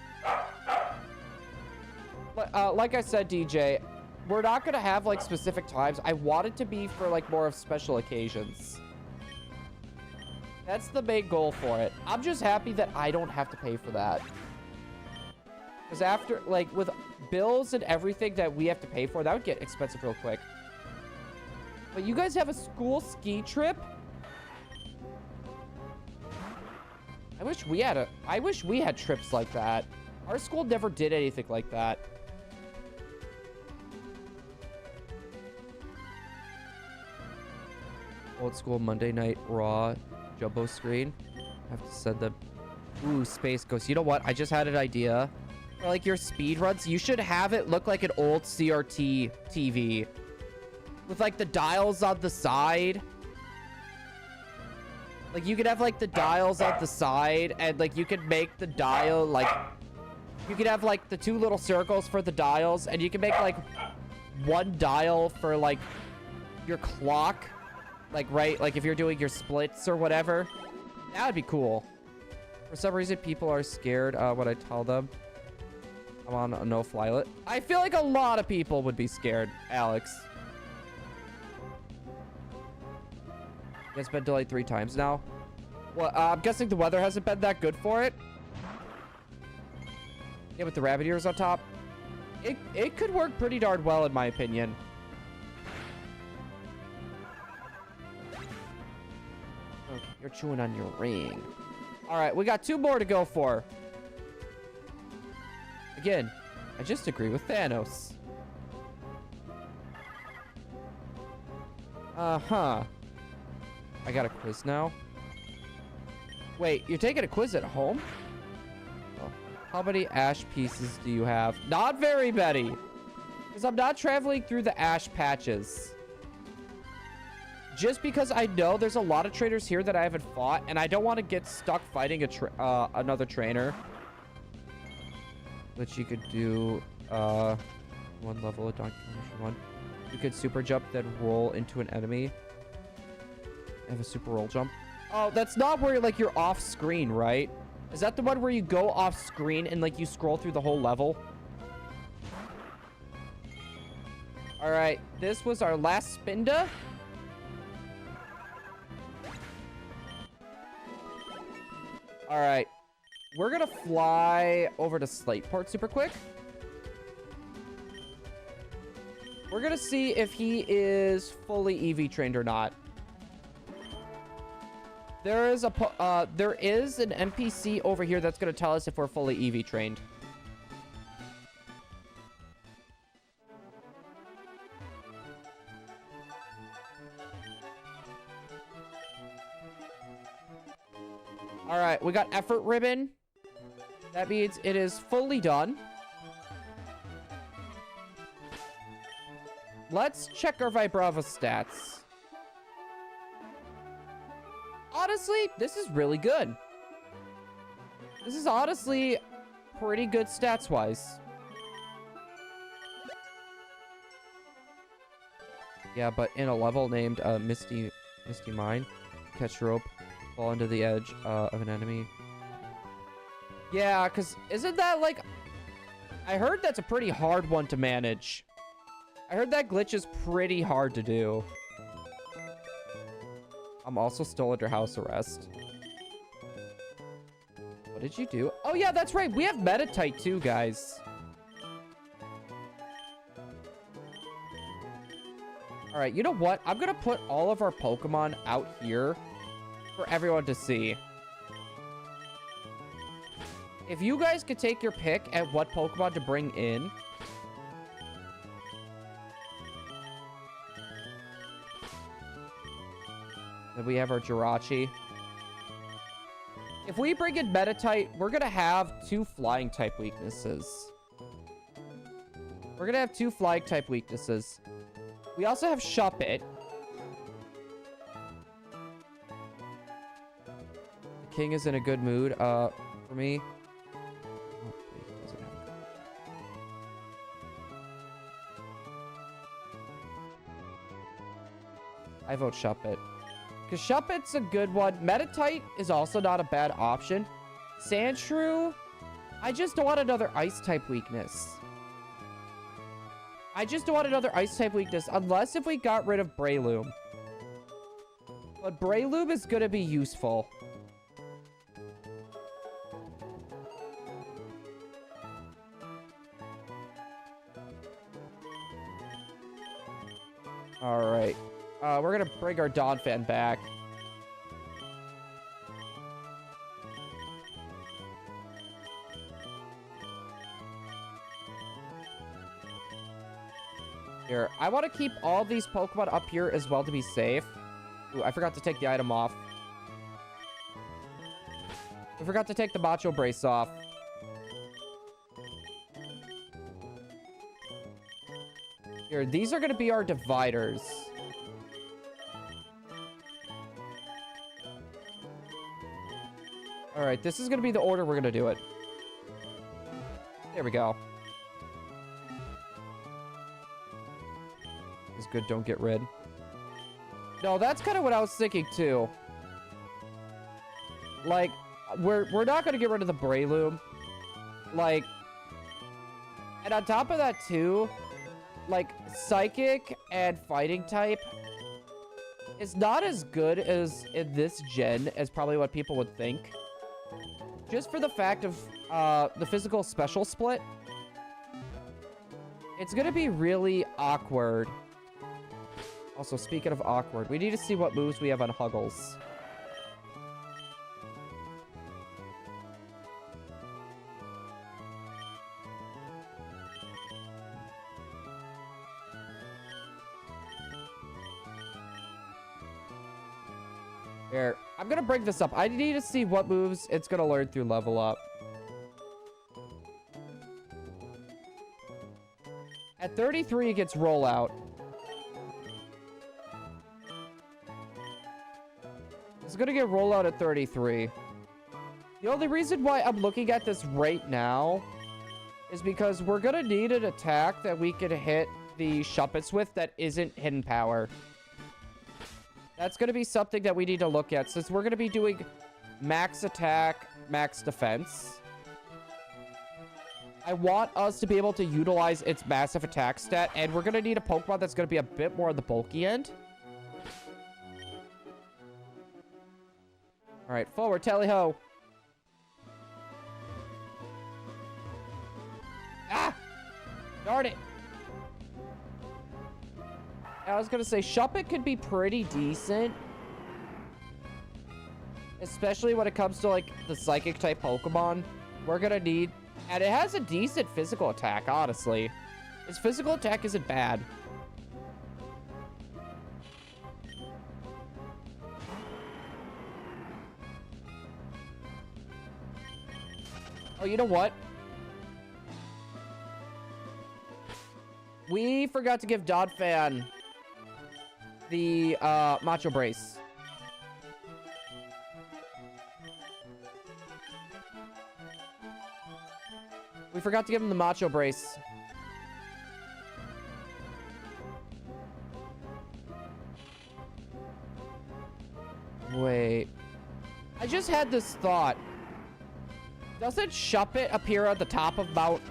Like I said, DJ, we're not going to have, like, specific times. I want it to be for, like, more of special occasions. That's the main goal for it. I'm just happy that I don't have to pay for that. Because after, like, with bills and everything that we have to pay for, that would get expensive real quick. But you guys have a school ski trip? I wish we had trips like that. Our school never did anything like that. Old school Monday night raw jumbo screen. I have to send them. Ooh, Space Ghost. You know what? I just had an idea. For like your speed runs, you should have it look like an old CRT TV. With like the dials on the side. Like you could have like the dials on the side and like you could make the dial like you could have like the two little circles for the dials and you can make like one dial for like your clock. Like, right? Like if you're doing your splits or whatever. That would be cool. For some reason, people are scared when I tell them I'm on a no-fly list. I feel like a lot of people would be scared, Alex. It's been delayed 3 times now. Well, I'm guessing the weather hasn't been that good for it. Yeah, with the rabbit ears on top. It could work pretty darn well, in my opinion. Okay, you're chewing on your ring. All right, we got 2 more to go for. Again, I just agree with Thanos. Uh-huh. I got a quiz now. Wait, you're taking a quiz at home? Oh. How many ash pieces do you have? Not very many. Because I'm not traveling through the ash patches. Just because I know there's a lot of trainers here that I haven't fought, and I don't want to get stuck fighting another trainer. Which you could do, 1 level of Donkey Kong 1. You could super jump, then roll into an enemy. Have a super roll jump. Oh, that's not where like you're off screen, right? Is that the one where you go off screen and like you scroll through the whole level? All right, this was our last Spinda. All right, we're gonna fly over to Slateport super quick. We're gonna see if he is fully EV trained or not. There is an NPC over here that's gonna tell us if we're fully EV trained. All right, we got effort ribbon. That means it is fully done. Let's check our Vibrava stats. Honestly, this is really good. This is honestly pretty good stats-wise. Yeah, but in a level named Misty Mine, catch rope, fall into the edge of an enemy. Yeah, because isn't that like... I heard that's a pretty hard one to manage. I heard that glitch is pretty hard to do. I'm also still under house arrest. What did you do? Oh, yeah, that's right. We have Metatite too, guys. All right, you know what? I'm going to put all of our Pokemon out here for everyone to see. If you guys could take your pick at what Pokemon to bring in. Then we have our Jirachi. If we bring in Metatite, we're going to have 2 flying type weaknesses. We're going to have 2 flying type weaknesses. We also have Shuppet. The king is in a good mood for me. Oh, wait, doesn't have a... I vote Shuppet. Because Shuppet's a good one. Metatite is also not a bad option. Sandshrew, I just don't want another ice-type weakness. I just don't want another ice-type weakness, unless if we got rid of Breloom. But Breloom is going to be useful. Alright. We're going to bring our Donphan back. Here, I want to keep all these Pokemon up here as well to be safe. Ooh, I forgot to take the item off. I forgot to take the Macho Brace off. Here, these are going to be our dividers. Alright, this is going to be the order we're going to do it. There we go. It's good, don't get rid. No, that's kind of what I was thinking too. Like, we're not going to get rid of the Breloom. Like, and on top of that too, like, Psychic and Fighting type is not as good as in this gen as probably what people would think. Just for the fact of the physical special split. It's going to be really awkward. Also, speaking of awkward, we need to see what moves we have on Huggles. Here, I'm gonna bring this up. I need to see what moves it's gonna learn through level up. At 33, it gets rollout. It's gonna get rollout at 33. The only reason why I'm looking at this right now is because we're gonna need an attack that we can hit the Shuppets with that isn't hidden power. That's gonna be something that we need to look at since we're gonna be doing max attack, max defense. I want us to be able to utilize its massive attack stat, and we're gonna need a Pokemon that's gonna be a bit more on the bulky end. All right, forward, tally-ho. Ah! Darn it. I was going to say, Shuppet could be pretty decent. Especially when it comes to, like, the Psychic-type Pokemon. We're going to need... And it has a decent physical attack, honestly. Its physical attack isn't bad. Oh, you know what? We forgot to give Donphan the Macho Brace. We forgot to give him the Macho Brace. Wait. I just had this thought. Doesn't Shuppet appear at the top of Mount...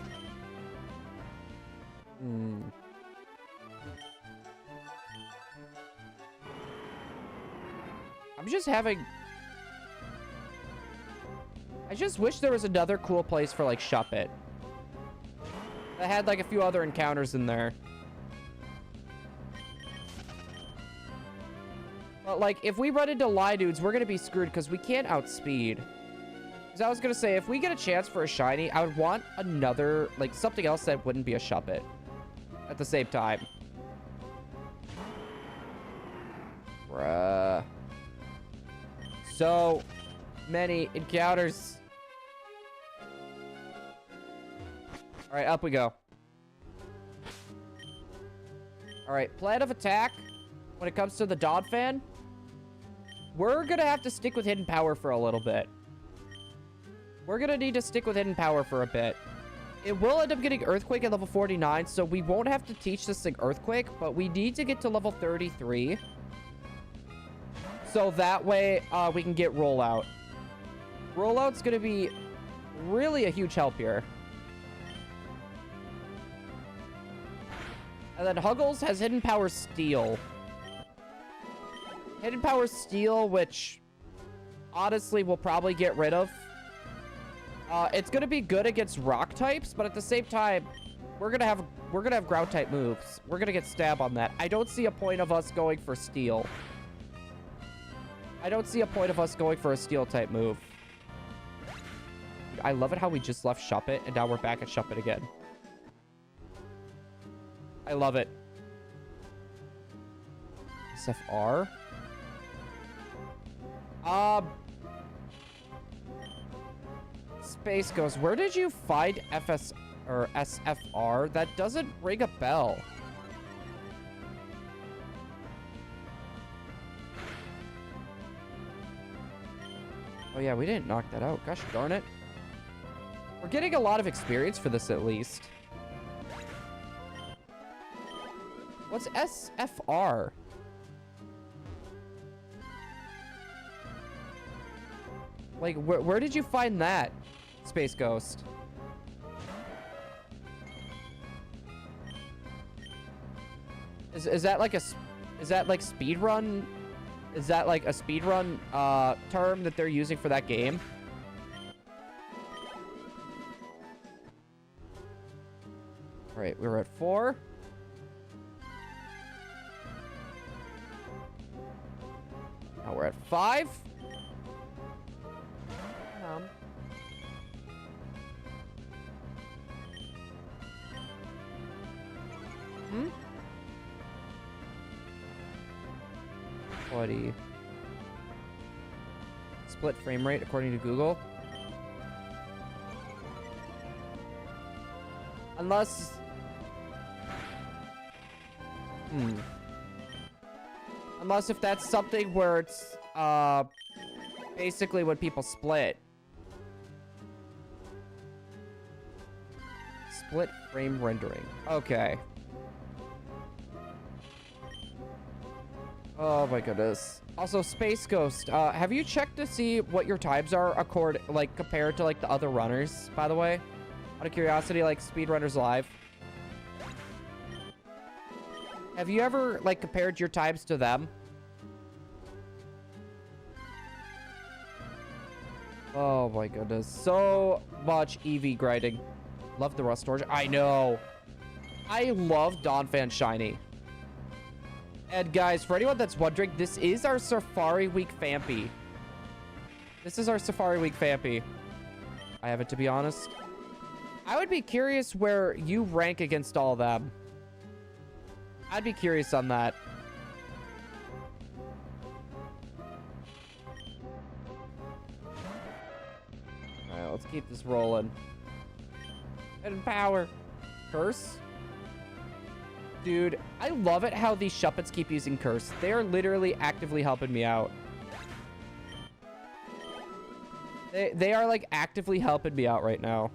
I'm just having... I just wish there was another cool place for, like, Shuppet. That had, like, a few other encounters in there. But, like, if we run into Lidudes, we're gonna be screwed because we can't outspeed. Because I was gonna say, if we get a chance for a shiny, I would want another, like, something else that wouldn't be a Shuppet at the same time. Bruh. So many encounters. All right, up we go. All right, plan of attack when it comes to the Donphan. We're gonna have to stick with Hidden Power for a little bit. We're gonna need to stick with Hidden Power for a bit. It will end up getting Earthquake at level 49, so we won't have to teach this thing Earthquake, but we need to get to level 33. So that way, we can get Rollout. Rollout's gonna be really a huge help here. And then Huggles has Hidden Power Steel. Hidden Power Steel, which honestly we'll probably get rid of. It's gonna be good against rock types, but at the same time, we're gonna have ground type moves. We're gonna get Stab on that. I don't see a point of us going for Steel. I don't see a point of us going for a Steel type move. I love it how we just left Shuppet and now we're back at Shuppet again. I love it. SFR? Space Ghost, where did you find FS or SFR? That doesn't ring a bell. Oh yeah, we didn't knock that out. Gosh darn it. We're getting a lot of experience for this at least. What's SFR? Like, where did you find that, Space Ghost? Is that like a... Is that like speedrun? Is that like a speedrun term that they're using for that game? All right, we were at 4. Now we're at 5. Buddy. Split frame rate according to Google. Unless... Unless if that's something where it's, basically when people split. Split frame rendering. Okay. Oh my goodness. Also, Space Ghost, have you checked to see what your times are compared to like the other runners, by the way? Out of curiosity, like Speedrunners Live. Have you ever like compared your times to them? Oh my goodness. So much EV grinding. Love the rust storage. I know. I love Donphan Shiny. And guys, for anyone that's wondering, this is our Safari Week Fampy. This is our Safari Week Fampy. I have it, to be honest. I would be curious where you rank against all of them. I'd be curious on that. Alright, let's keep this rolling. Hidden Power. Curse? Dude, I love it how these Shuppets keep using Curse. They are literally actively helping me out. They are like actively helping me out right now.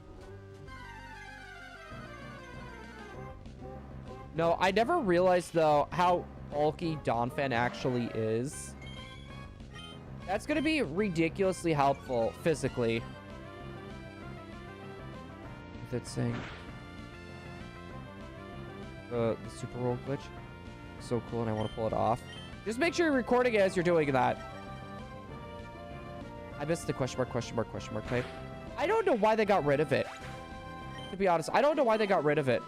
No, I never realized though how bulky Donphan actually is. That's gonna be ridiculously helpful physically. With it saying the super roll glitch. So cool, and I want to pull it off. Just make sure you're recording it as you're doing that. I missed the question mark type. I don't know why they got rid of it. To be honest, I don't know why they got rid of it.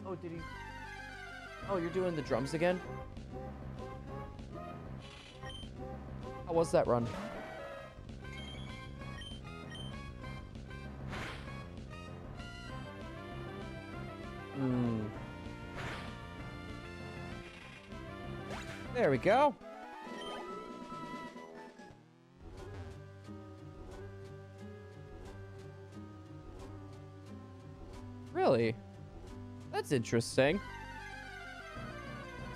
Oh, did he? Oh, you're doing the drums again? How was that run? There we go. Really? That's interesting.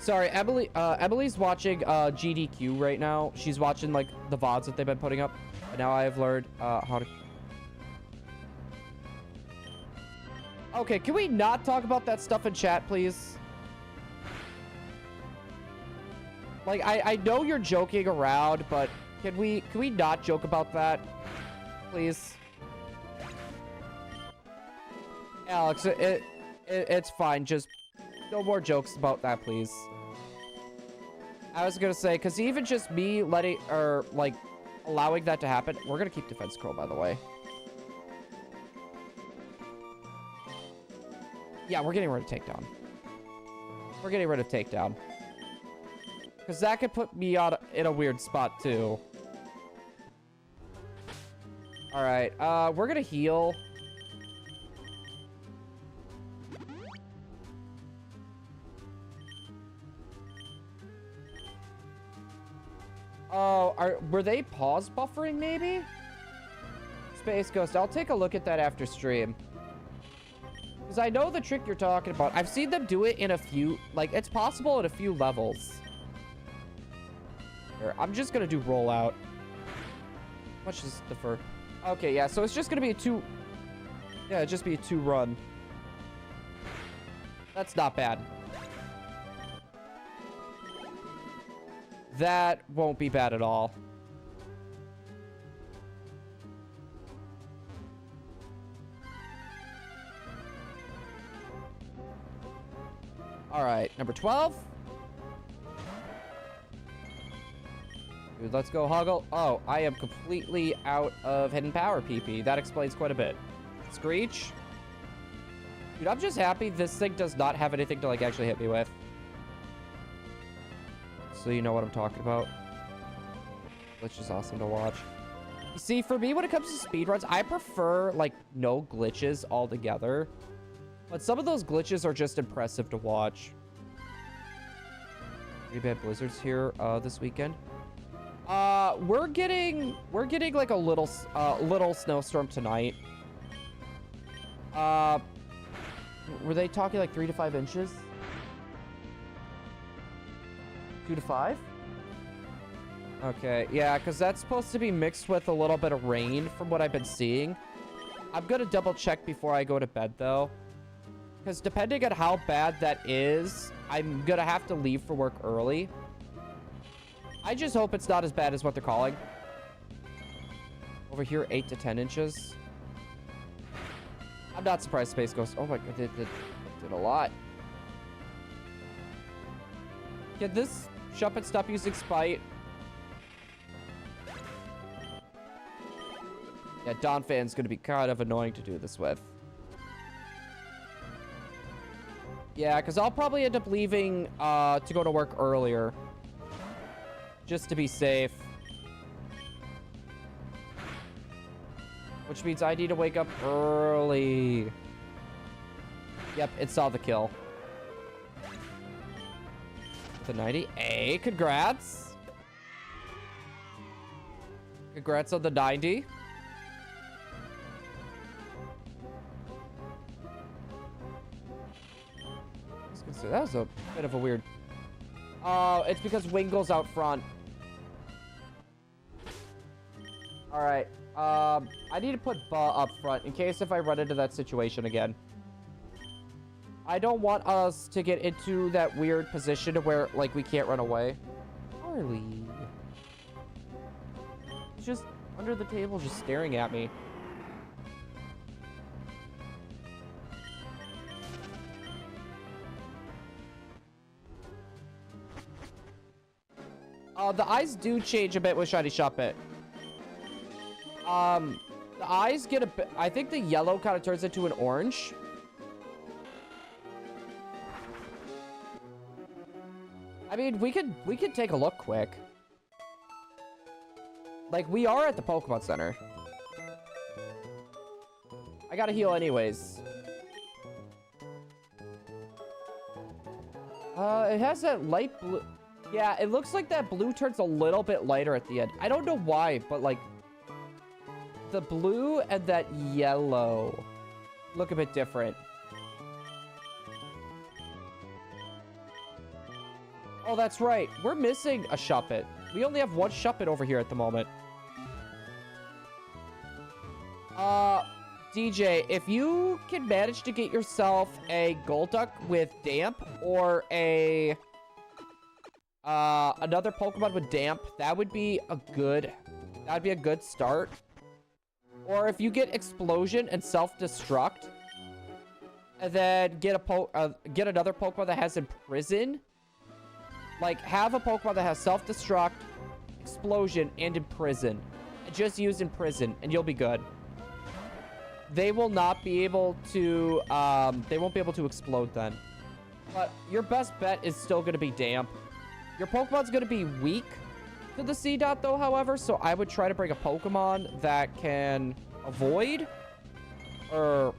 Sorry, Emily's watching GDQ right now. She's watching like the VODs that they've been putting up. But now I have learned how to... Okay, can we not talk about that stuff in chat, please? Like, I know you're joking around, but can we not joke about that, please? Alex, it's fine. Just no more jokes about that, please. I was gonna say, because even just me letting, or like allowing that to happen, we're gonna keep defense curl, by the way. Yeah, we're getting rid of takedown. We're getting rid of takedown. Because that could put me in a weird spot, too. Alright, we're gonna heal. Oh, were they pause buffering, maybe? Space Ghost, I'll take a look at that after stream. Because I know the trick you're talking about. I've seen them do it in a few, like, it's possible in a few levels. Here, I'm just going to do rollout. How much is the fur? Okay, yeah, so it's just going to be a two... Yeah, it'd just be a 2-run. That's not bad. That won't be bad at all. All right, number 12. Dude, let's go Hoggle. Oh, I am completely out of hidden power, PP. That explains quite a bit. Screech. Dude, I'm just happy this thing does not have anything to, like, actually hit me with. So you know what I'm talking about. Glitch is awesome to watch. You see, for me, when it comes to speedruns, I prefer, like, no glitches altogether. But some of those glitches are just impressive to watch. Pretty bad blizzards here this weekend. We're getting like a little snowstorm tonight. Were they talking like 3 to 5 inches? 2 to 5? Okay, yeah, because that's supposed to be mixed with a little bit of rain from what I've been seeing. I'm gonna double check before I go to bed though. Because depending on how bad that is, I'm gonna have to leave for work early. I just hope it's not as bad as what they're calling. Over here, 8 to 10 inches. I'm not surprised Space Ghost. Oh my god, it did a lot. Can this Shuppet stop using Spite? Yeah, Don Fan's gonna be kind of annoying to do this with. Yeah, because I'll probably end up leaving to go to work earlier. Just to be safe. Which means I need to wake up early. Yep, it saw the kill. The 90. Hey, congrats. Congrats on the 90. So that was a bit of a weird... it's because Wingle's out front. Alright. I need to put Ba up front in case if I run into that situation again. I don't want us to get into that weird position where, like, we can't run away. Charlie. He's just under the table just staring at me. The eyes do change a bit with Shiny Shuppet. The eyes get a bit... I think the yellow kind of turns into an orange. I mean, we could take a look quick. Like, we are at the Pokemon Center. I gotta heal anyways. It has that light blue... Yeah, it looks like that blue turns a little bit lighter at the end. I don't know why, but, like... the blue and that yellow look a bit different. Oh, that's right. We're missing a Shuppet. We only have one Shuppet over here at the moment. DJ, if you can manage to get yourself a Golduck with Damp or a another Pokemon with Damp, that would be a good start. Or if you get Explosion and Self-Destruct, and then get another Pokemon that has Imprison. Like, have a Pokemon that has Self-Destruct, Explosion, and Imprison. And just use Imprison, and you'll be good. They will not be able to, they won't be able to explode then. But your best bet is still going to be Damp. Your Pokemon's going to be weak to the C-Dot, though, however, so I would try to bring a Pokemon that can avoid, or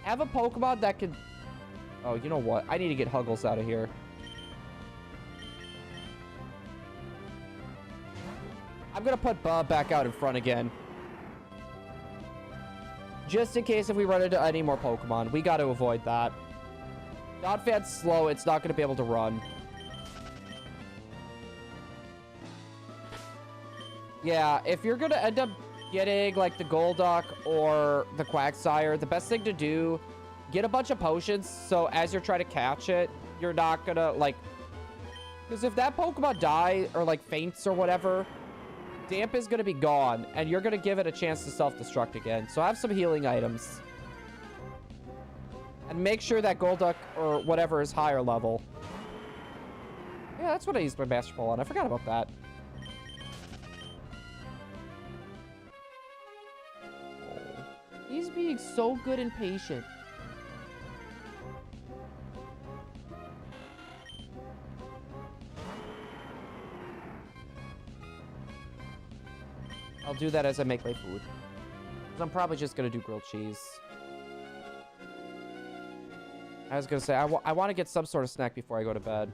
have a Pokemon that can... Oh, you know what? I need to get Huggles out of here. I'm going to put Bob back out in front again. Just in case if we run into any more Pokemon. We got to avoid that. Donphan's slow. It's not going to be able to run. Yeah, if you're going to end up getting, like, the Golduck or the Quagsire, the best thing to do, get a bunch of potions, so as you're trying to catch it, you're not going to, like... Because if that Pokemon dies, or, like, faints or whatever, Damp is going to be gone, and you're going to give it a chance to self-destruct again. So have some healing items. And make sure that Golduck or whatever is higher level. Yeah, that's what I used my Master Ball on. I forgot about that. He's being so good and patient. I'll do that as I make my food. Because I'm probably just going to do grilled cheese. I was going to say, I want to get some sort of snack before I go to bed.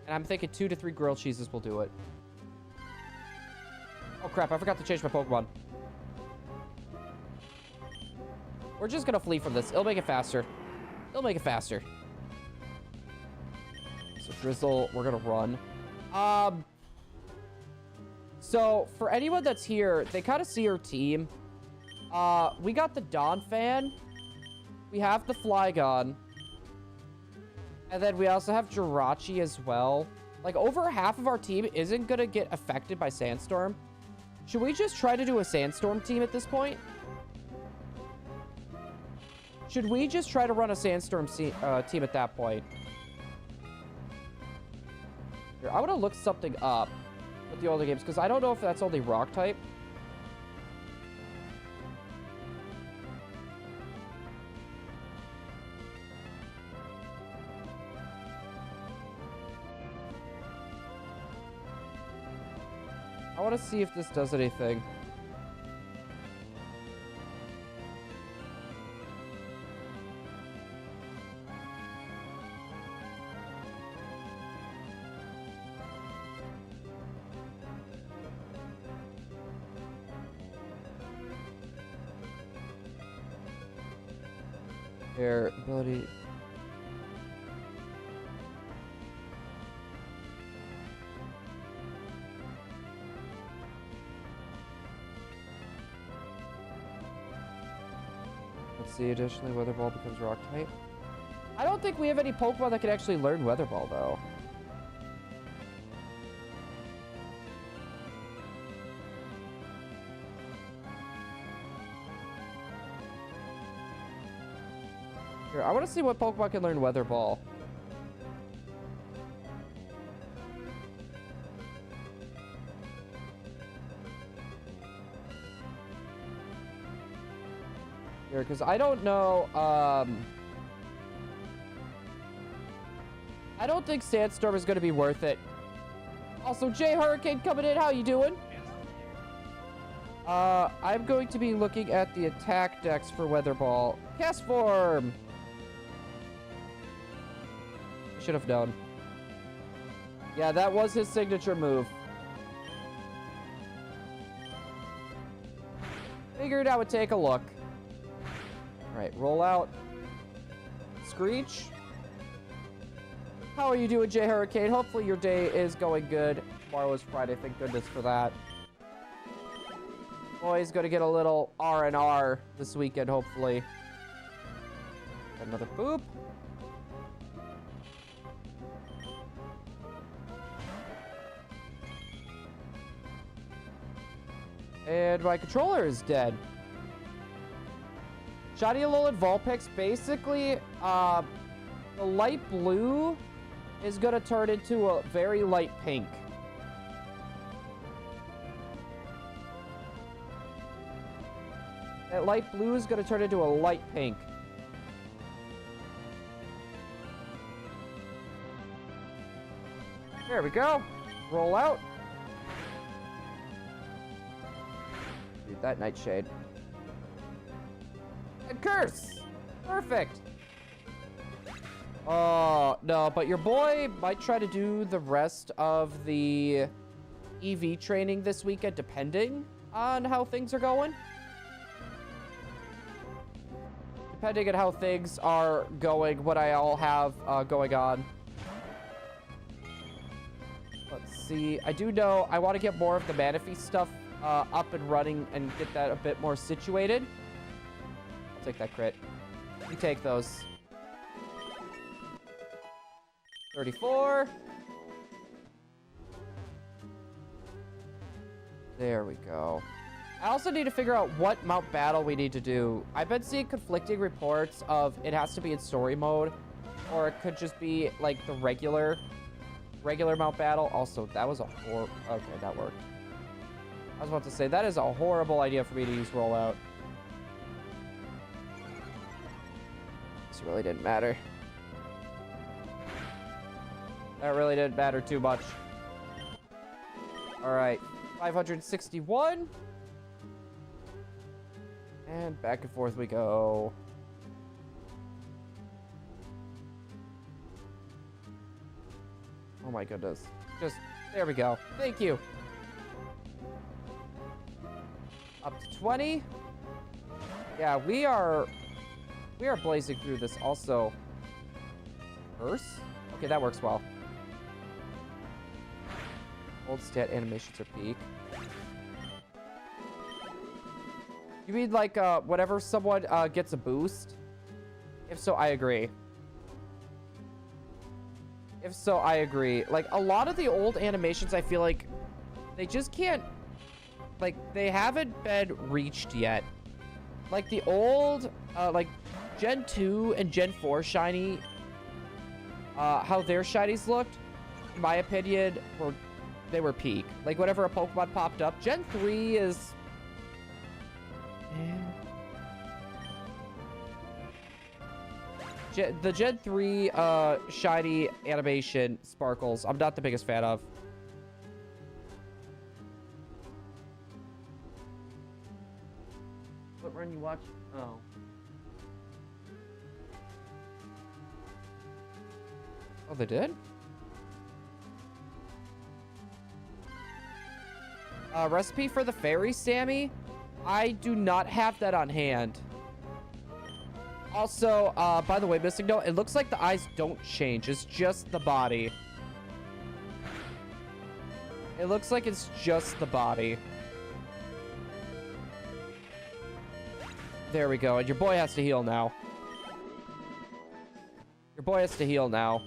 And I'm thinking 2 to 3 grilled cheeses will do it. Oh, crap. I forgot to change my Pokemon. We're just going to flee from this. It'll make it faster. It'll make it faster. So, Drizzle, we're going to run. So, for anyone that's here, they kind of see our team. We got the Donphan. We have the Flygon. And then we also have Jirachi as well. Like, over half of our team isn't going to get affected by Sandstorm. Should we just try to do a Sandstorm team at this point? Should we just try to run a Sandstorm team at that point? Here, I want to look something up with the older games, because I don't know if that's only Rock type. I want to see if this does anything. Their ability. Let's see. Additionally, Weather Ball becomes rock type. I don't think we have any Pokemon that can actually learn Weather Ball, though. Here, I want to see what Pokemon can learn Weather Ball. Here, because I don't know, I don't think Sandstorm is going to be worth it. Also, Jay Hurricane coming in. How you doing? I'm going to be looking at the attack decks for Weather Ball. Cast Form! I should have known. Yeah, that was his signature move. Figured I would take a look. Alright, roll out. Screech. How are you doing, Jay Hurricane? Hopefully your day is going good. Tomorrow is Friday, thank goodness for that. Boy's gonna get a little R&R this weekend, hopefully. Another boop. And my controller is dead. Shiny Alolan Vulpix, basically, the light blue is gonna turn into a very light pink. That light blue is gonna turn into a light pink. There we go. Roll out. Dude, that Nightshade. And curse! Perfect! Oh, no, but your boy might try to do the rest of the EV training this weekend, depending on how things are going. Depending on how things are going, what I all have going on. Let's see. I do know I want to get more of the Manaphy stuff up and running and get that a bit more situated. I'll take that crit. We take those. 34. There we go. I also need to figure out what Mount Battle we need to do. I've been seeing conflicting reports of it has to be in story mode, or it could just be like the regular Mount Battle. Also, that was a okay, that worked. I was about to say, that is a horrible idea for me to use rollout. This really didn't matter. That really didn't matter too much. All right, 561. And back and forth we go. Oh my goodness. Just, there we go. Thank you. Up to 20. Yeah, we are blazing through this also. Curse? Okay, that works well. Old stat animations are peak. You mean like whenever someone gets a boost? If so, I agree. If so, I agree. Like a lot of the old animations, I feel like they just can't, like they haven't been reached yet. Like the old, like Gen 2 and Gen 4 shiny, how their shinies looked, in my opinion, they were peak. Like whenever a Pokemon popped up, Gen 3 is... the Gen 3 shiny animation sparkles, I'm not the biggest fan of. What run you watch? Oh. Oh, they did? Recipe for the fairy, Sammy? I do not have that on hand. Also, by the way, missing note, it looks like the eyes don't change. It's just the body. It looks like it's just the body. There we go. And your boy has to heal now. Your boy has to heal now.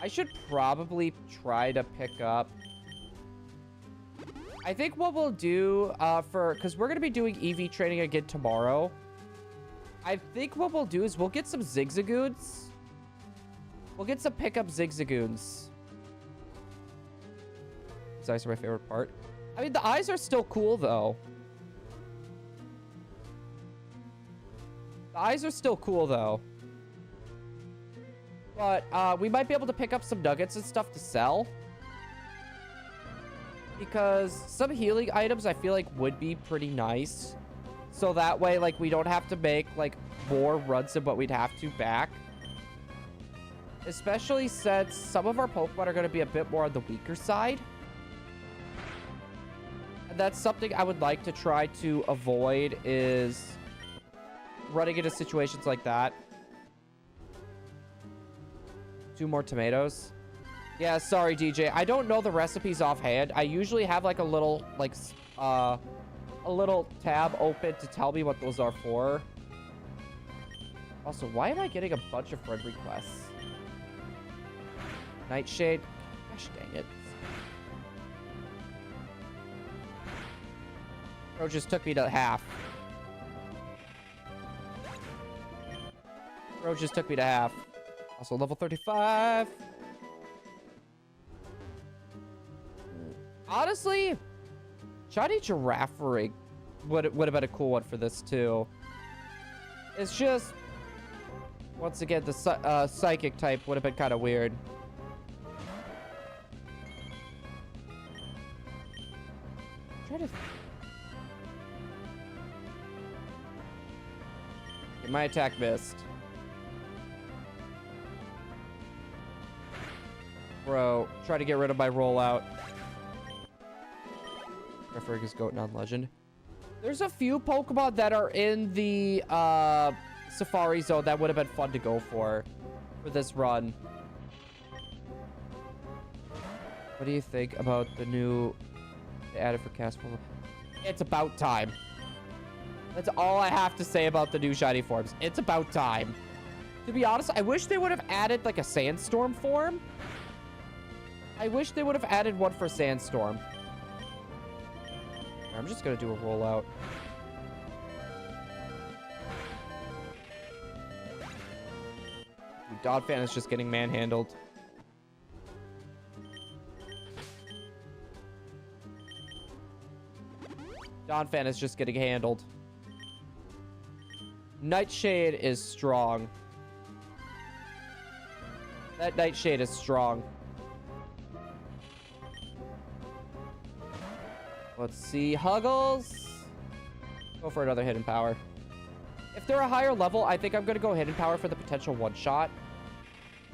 I should probably try to pick up... I think what we'll do because we're going to be doing EV training again tomorrow. I think what we'll do is we'll get some Zigzagoons. We'll get some pickup Zigzagoons. These eyes are my favorite part. I mean, the eyes are still cool, though. The eyes are still cool, though. But we might be able to pick up some nuggets and stuff to sell. Because some healing items I feel like would be pretty nice. So that way, like, we don't have to make, like, more runs than what we'd have to back. Especially since some of our Pokemon are going to be a bit more on the weaker side. And that's something I would like to try to avoid is running into situations like that. 2 more tomatoes. Yeah, sorry, DJ. I don't know the recipes offhand. I usually have like a little, like, a little tab open to tell me what those are for. Also, why am I getting a bunch of friend requests? Nightshade. Gosh dang it. Bro just took me to half. Bro just took me to half. Also level 35. Honestly, shiny giraffe rig would have been a cool one for this too. It's just, once again, the psychic type would have been kind of weird. Try to. Okay, my attack missed. Bro, try to get rid of my rollout. Refrig is Goat non-legend. There's a few Pokemon that are in the Safari Zone that would have been fun to go for this run. What do you think about the new added for cast form? It's about time. That's all I have to say about the new shiny forms. It's about time. To be honest, I wish they would have added like a Sandstorm form. I wish they would have added one for Sandstorm. I'm just gonna do a rollout. Dude, Donphan is just getting manhandled. Donphan is just getting handled. Nightshade is strong. That Nightshade is strong. Let's see. Huggles. Go for another Hidden Power. If they're a higher level, I think I'm going to go Hidden Power for the potential one-shot.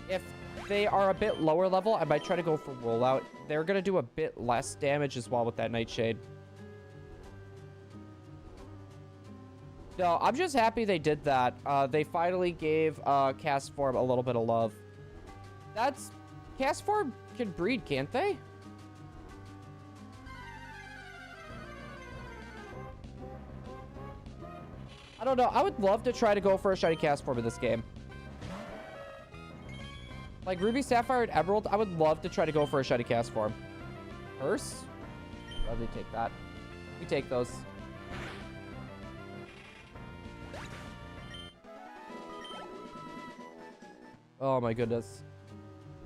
If they are a bit lower level, I might try to go for Rollout. They're going to do a bit less damage as well with that Nightshade. No, I'm just happy they did that. They finally gave Cast Form a little bit of love. Cast Form can breed, can't they? I don't know. I would love to try to go for a shiny Cast Form in this game. Like Ruby, Sapphire, and Emerald, I would love to try to go for a shiny Cast Form. Curse? Love to take that. We take those. Oh my goodness.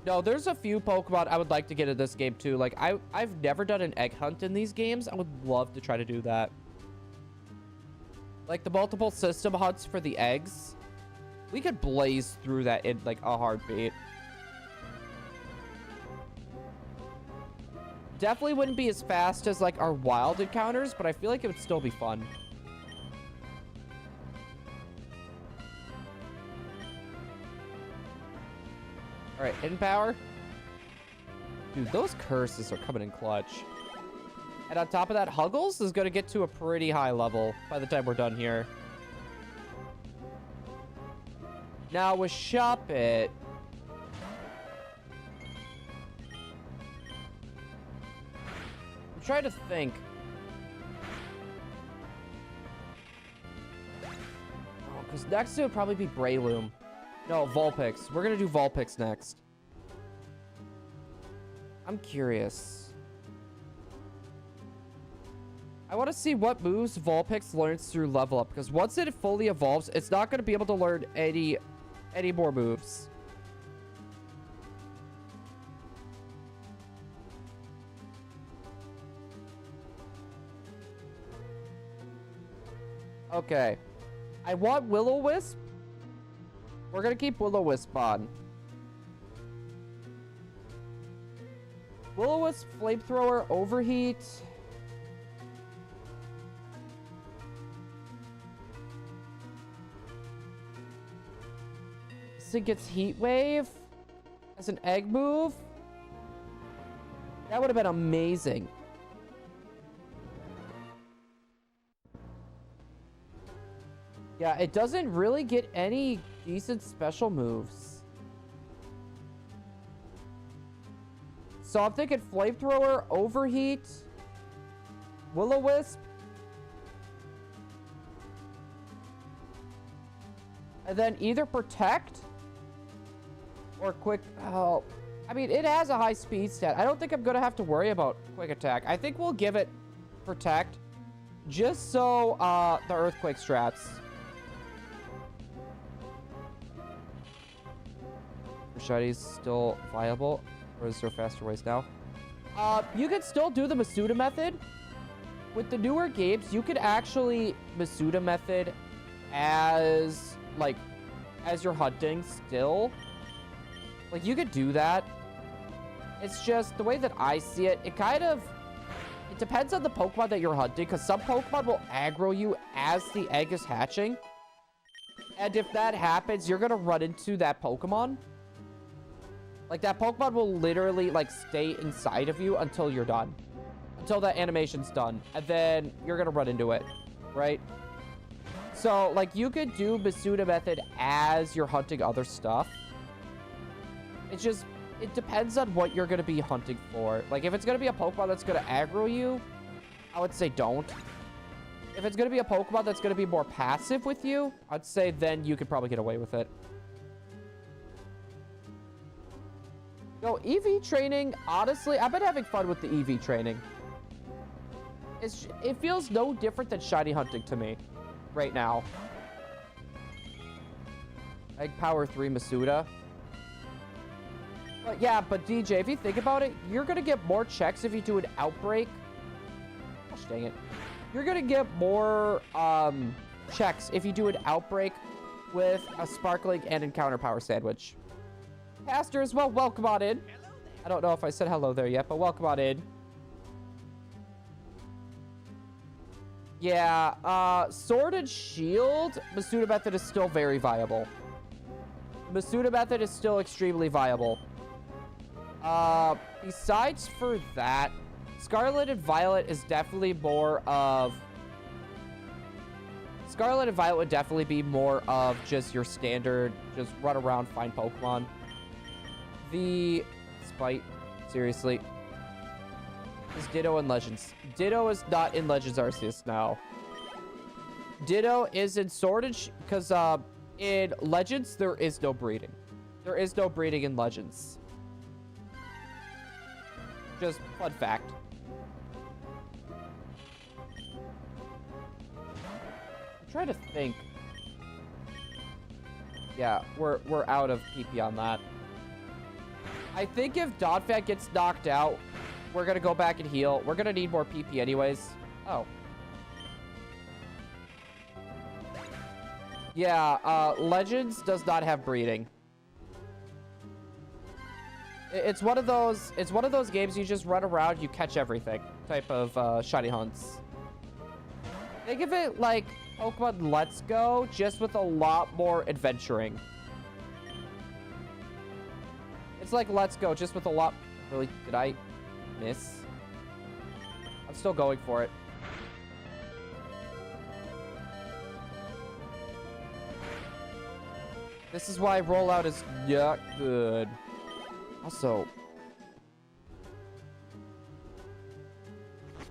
No, there's a few Pokemon I would like to get in this game too. Like I've never done an egg hunt in these games. I would love to try to do that. Like the multiple system hunts for the eggs. We could blaze through that in like a heartbeat. Definitely wouldn't be as fast as like our wild encounters, but I feel like it would still be fun. All right, Hidden Power. Dude, those curses are coming in clutch. And on top of that, Huggles is going to get to a pretty high level by the time we're done here. Now with Shuppet, I'm trying to think. Because next it would probably be Breloom. No, Vulpix. We're going to do Vulpix next. I'm curious. I want to see what moves Vulpix learns through level up. Because once it fully evolves, it's not going to be able to learn any more moves. Okay. I want Will-O-Wisp. We're going to keep Will-O-Wisp on. Will-O-Wisp, Flamethrower, Overheat. This thing gets Heat Wave as an egg move. That would have been amazing. Yeah, it doesn't really get any decent special moves. So I'm thinking Flamethrower, Overheat, Will-O-Wisp. And then either Protect or Quick... Oh, I mean, it has a high speed stat. I don't think I'm going to have to worry about Quick Attack. I think we'll give it Protect just so the Earthquake strats. Shini's still viable, or is there faster ways now? You could still do the Masuda method. With the newer games, you could actually Masuda method as you're hunting still. Like, you could do that. It's just the way that I see it, it depends on the Pokemon that you're hunting, because some Pokemon will aggro you as the egg is hatching. And if that happens, you're going to run into that Pokemon. Like, that Pokemon will literally, stay inside of you until you're done. Until that animation's done. And then you're gonna run into it, right? So, you could do Masuda method as you're hunting other stuff. It's just, it depends on what you're gonna be hunting for. Like, if it's gonna be a Pokemon that's gonna aggro you, I would say don't. If it's gonna be a Pokemon that's gonna be more passive with you, I'd say then you could probably get away with it. Yo, EV training, honestly, I've been having fun with the EV training. It feels no different than shiny hunting to me right now. Egg Power 3 Masuda. But yeah, but DJ, if you think about it, you're going to get more checks if you do an Outbreak. Gosh dang it. You're going to get more checks if you do an Outbreak with a Sparkling and Encounter Power Sandwich. Pastor as well, welcome on in. I don't know if I said hello there yet, but welcome on in. Yeah, Sword and Shield, Masuda method is still very viable. Masuda method is still extremely viable. Besides for that, Scarlet and Violet is definitely more of... Scarlet and Violet would definitely be more of just your standard, just run around, find Pokemon. The Spite, seriously. Is Ditto in Legends? Ditto is not in Legends Arceus now. Ditto is in Sword and because in Legends there is no breeding. There is no breeding in Legends. Just fun fact. I'm trying to think. Yeah, we're out of PP on that. I think if Donphan gets knocked out, we're going to go back and heal. We're going to need more PP anyways. Oh. Yeah, Legends does not have breeding. It's one of those games you just run around, you catch everything type of shiny hunts. Think of it like Pokemon Let's Go, just with a lot more adventuring. It's like Let's Go, just with a lot... Really? Did I miss? I'm still going for it. This is why rollout is not good. Also...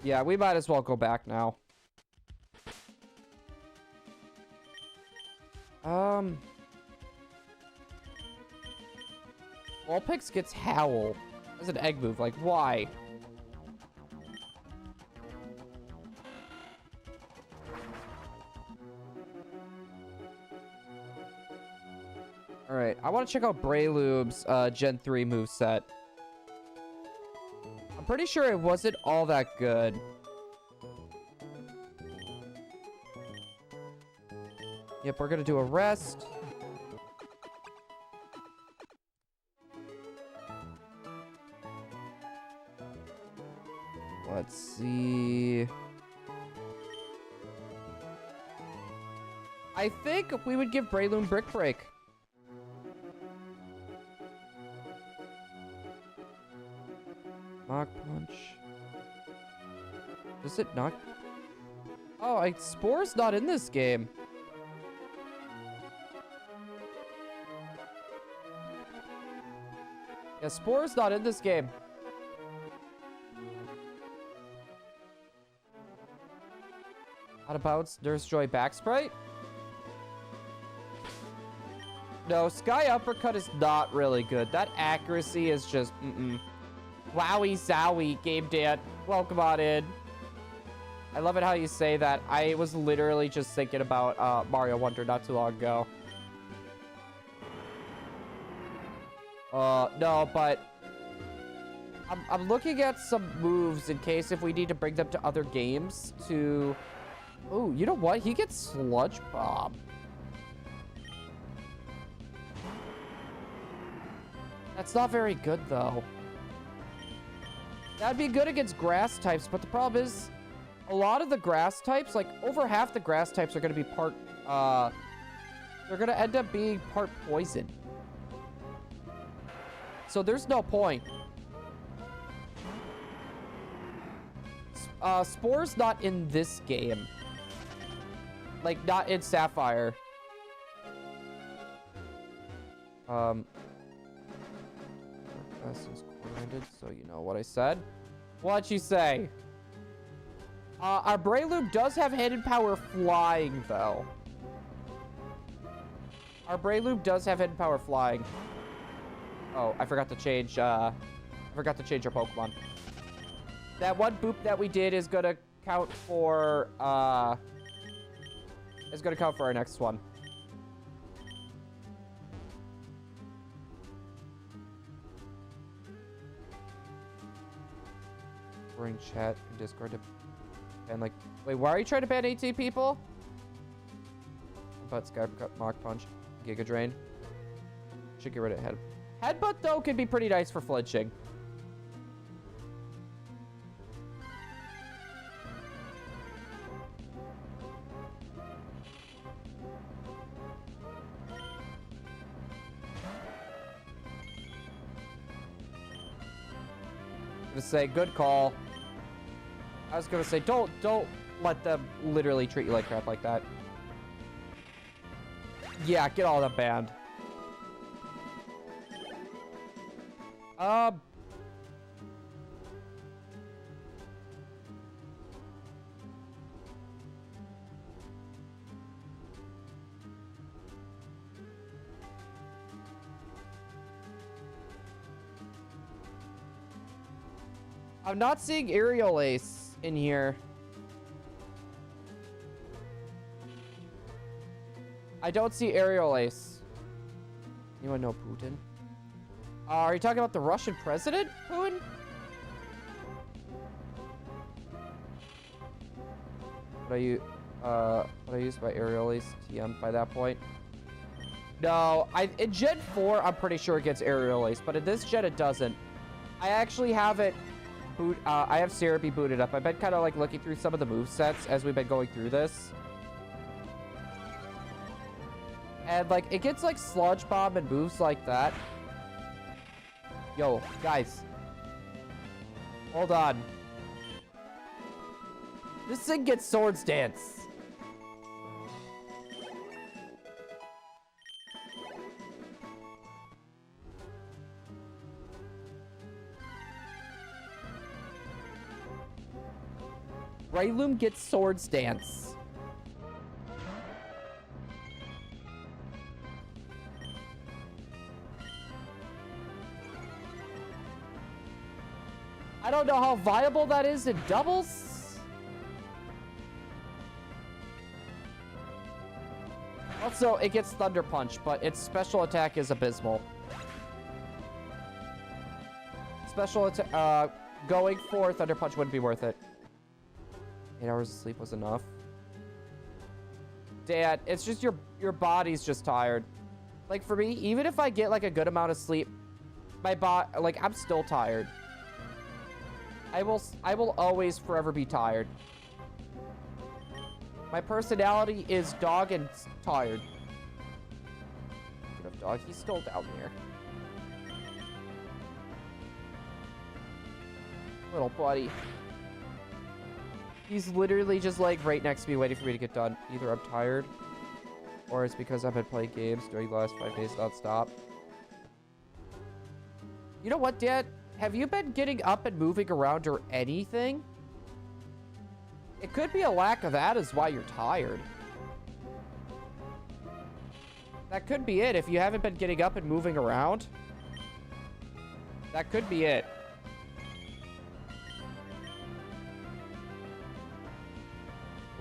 Yeah, we might as well go back now. Vulpix gets Howl as an egg move. Like, why? Alright, I want to check out Breloom's Gen 3 moveset. I'm pretty sure it wasn't all that good. Yep, we're gonna do a rest. Let's see. I think we would give Breloom Brick Break. Mach Punch. Does it not? Oh, Spore's not in this game. Yeah, Spore's not in this game. Out of bounds, Nurse Joy back sprite. No, Sky Uppercut is not really good. That accuracy is just, Wowie zowie, Game Dan. Welcome on in. I love it how you say that. I was literally just thinking about Mario Wonder not too long ago. No, but I'm looking at some moves in case if we need to bring them to other games to... Oh, you know what? He gets Sludge Bomb. That's not very good, though. That'd be good against grass types, but the problem is a lot of the grass types, like over half the grass types are going to be part, they're going to end up being part poison. So there's no point. Spore's not in this game. Like, not in Sapphire. Is coordinated, so you know what I said. What'd you say? Our Breloom does have hidden power flying, though. Our Breloom does have hidden power flying. Oh, I forgot to change, our Pokemon. That one boop that we did is gonna count for, our next one. Bring chat and Discord to ban, like, wait, why are you trying to ban 18 people? But Skype cut Mach Punch, Giga Drain. Should get rid of Headbutt, though, can be pretty nice for flinching. I'm gonna say, good call. I was gonna say, don't let them literally treat you like crap like that. Yeah, get all that banned. I'm not seeing Aerial Ace in here. I don't see Aerial Ace. Anyone know Putin? Are you talking about the Russian president, Putin? Would I use my Aerial Ace TM by that point? No, in Gen 4, I'm pretty sure it gets Aerial Ace, but in this gen, it doesn't. I actually have it I have Syrupy booted up. I've been kind of like looking through some of the movesets as we've been going through this. And like, it gets like Sludge Bomb and moves like that. Yo, guys. Hold on. This thing gets Swords Dance. Breloom gets Swords Dance. I don't know how viable that is in doubles. Also, it gets Thunder Punch, but its special attack is abysmal. Special attack, going for Thunder Punch wouldn't be worth it. 8 hours of sleep was enough. Dad, it's just your body's just tired. Like for me, even if I get like a good amount of sleep, my body, like I'm still tired. I will always forever be tired. My personality is dog and tired. Good dog, he's still down here. Little buddy. He's literally just like right next to me waiting for me to get done. Either I'm tired or it's because I've been playing games during the last 5 days nonstop. You know what, Dad? Have you been getting up and moving around or anything? It could be a lack of that is why you're tired. That could be it. If you haven't been getting up and moving around, that could be it.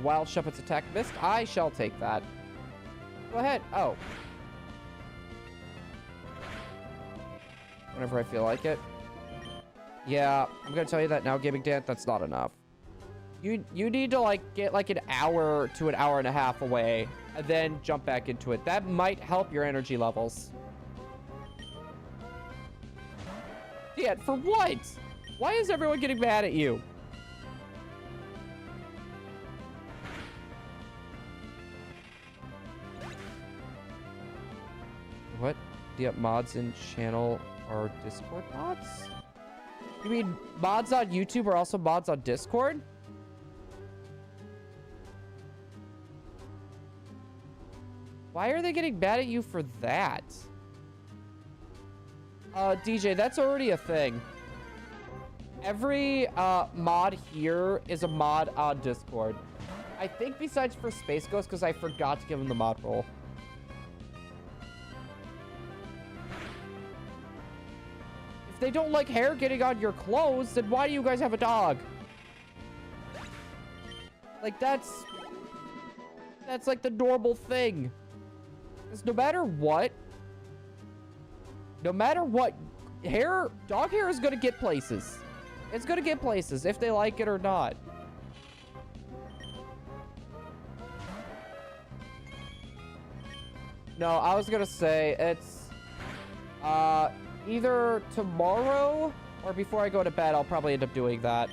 Wild Shepherd's attack missed. I shall take that. Go ahead. Oh. Whenever I feel like it. Yeah, I'm gonna tell you that now, Gaming Dan, that's not enough. You need to like get like an hour to an hour and a half away and then jump back into it. That might help your energy levels. Dad, for what? Why is everyone getting mad at you? What? The mods in channel are Discord mods? You mean mods on YouTube are also mods on Discord? Why are they getting mad at you for that? DJ, that's already a thing. Every mod here is a mod on Discord. I think besides for Space Ghost, because I forgot to give him the mod role. If they don't like hair getting on your clothes, then why do you guys have a dog? Like, that's like the normal thing. Because no matter what, dog hair is gonna get places. It's gonna get places if they like it or not. No, I was gonna say it's either tomorrow or before I go to bed. I'll probably end up doing that.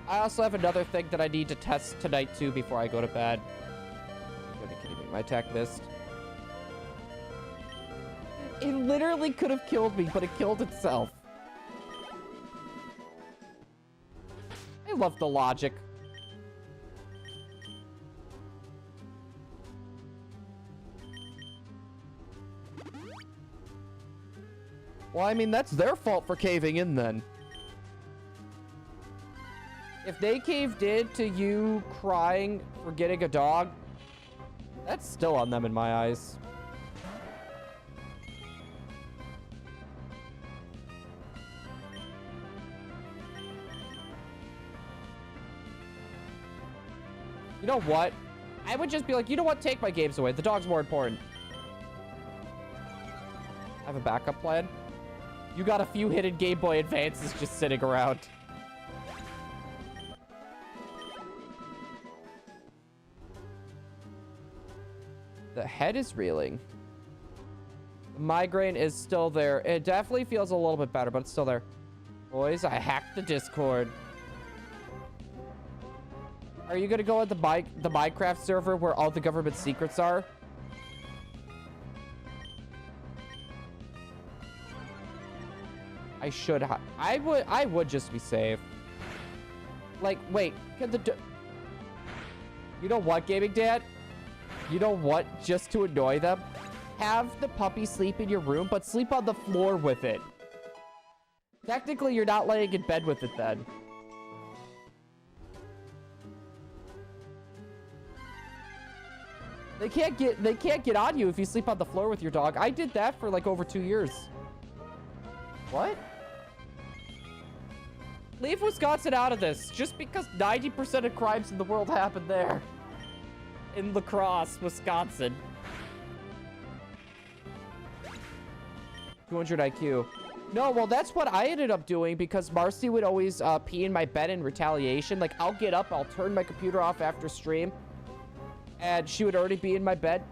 I also have another thing that I need to test tonight too before I go to bed. You're kidding me. My attack missed. It literally could have killed me, but it killed itself. I love the logic. Well, I mean, that's their fault for caving in then. If they caved in to you crying for getting a dog, that's still on them in my eyes. You know what? I would just be like, you know what? Take my games away. The dog's more important. I have a backup plan. You got a few hidden Game Boy Advances just sitting around. The head is reeling. The migraine is still there. It definitely feels a little bit better, but it's still there. Boys, I hacked the Discord. Are you gonna go at the Minecraft server where all the government secrets are? I should have. I would just be safe. Like, wait, can the you know what, Gaming Dad? You know what? Just to annoy them, have the puppy sleep in your room, but sleep on the floor with it. Technically, you're not laying in bed with it then. They can't get on you if you sleep on the floor with your dog. I did that for like over 2 years. What? Leave Wisconsin out of this, just because 90% of crimes in the world happen there. In La Crosse, Wisconsin. 200 IQ. No, well, that's what I ended up doing because Marcy would always pee in my bed in retaliation. Like, I'll get up, I'll turn my computer off after stream, and she would already be in my bed.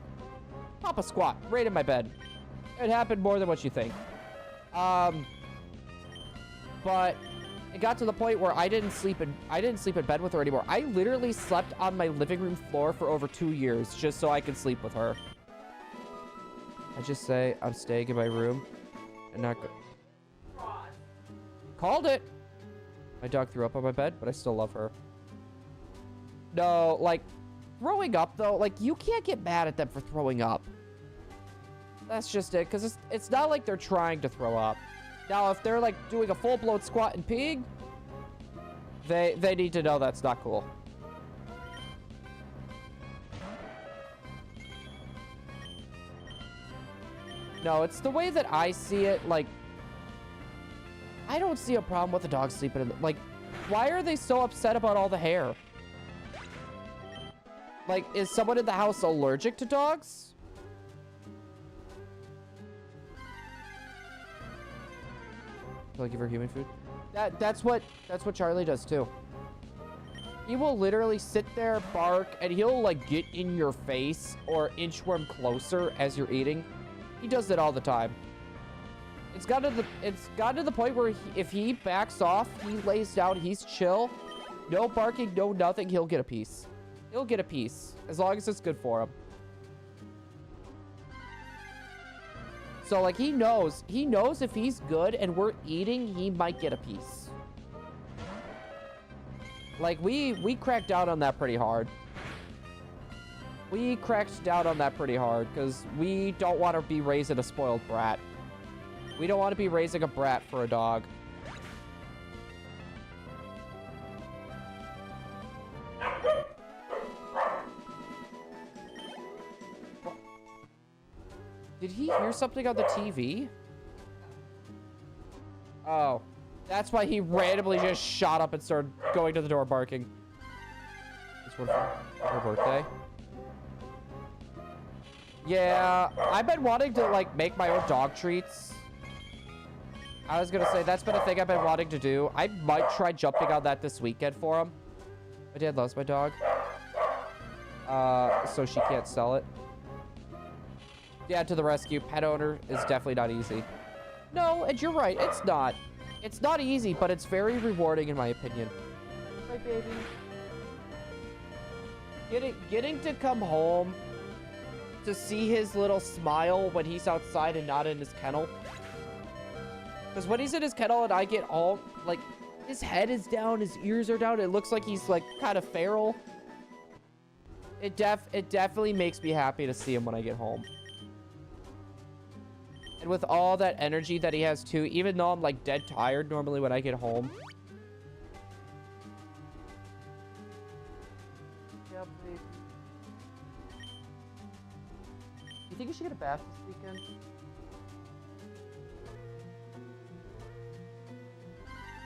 Pop a squat right in my bed. It happened more than what you think. But it got to the point where I didn't sleep in bed with her anymore. I literally slept on my living room floor for over 2 years just so I could sleep with her. I just say I'm staying in my room and not go. Called it. My dog threw up on my bed, but I still love her. No, like, throwing up, though, like, you can't get mad at them for throwing up. That's just it, because it's not like they're trying to throw up. Now, if they're, like, doing a full-blown squat and peeing, they need to know that's not cool. No, it's the way that I see it, like, I don't see a problem with the dog sleeping in the, like, why are they so upset about all the hair? Like, is someone in the house allergic to dogs? Will I give her human food? That's what Charlie does too. He will literally sit there, bark, and he'll like get in your face or inchworm closer as you're eating. He does it all the time. It's gotten to the point where if he backs off, he lays down, he's chill. No barking, no nothing, he'll get a piece. He'll get a piece, as long as it's good for him. So, like, he knows if he's good and we're eating, he might get a piece. Like, we cracked down on that pretty hard. We cracked down on that pretty hard, because we don't want to be raising a spoiled brat. We don't want to be raising a brat for a dog. Did he hear something on the TV? Oh, that's why he randomly just shot up and started going to the door barking. This one for her birthday. Yeah, I've been wanting to, like, make my own dog treats. I was gonna say, that's been a thing I've been wanting to do. I might try jumping on that this weekend for him. My dad loves my dog. So she can't sell it. Dad to the rescue. Pet owner is definitely not easy. No, and you're right. It's not. It's not easy, but it's very rewarding in my opinion. Hi, baby. Getting to come home to see his little smile when he's outside and not in his kennel. Because when he's in his kennel and I get all, like, his head is down, his ears are down, it looks like he's, like, kind of feral. It definitely makes me happy to see him when I get home. And with all that energy that he has, too, even though I'm, like, dead tired normally when I get home. Yeah, baby. You think you should get a bath this weekend?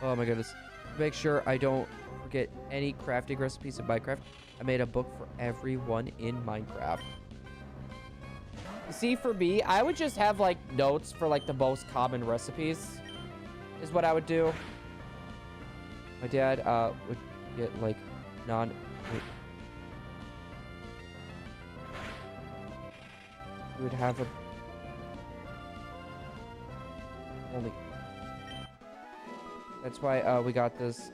Oh my goodness. Make sure I don't forget any crafting recipes in Minecraft. I made a book for everyone in Minecraft. You see, for me, I would just have, like, notes for, like, the most common recipes is what I would do. My dad, would get, like, wait. He would have a... Only... That's why we got this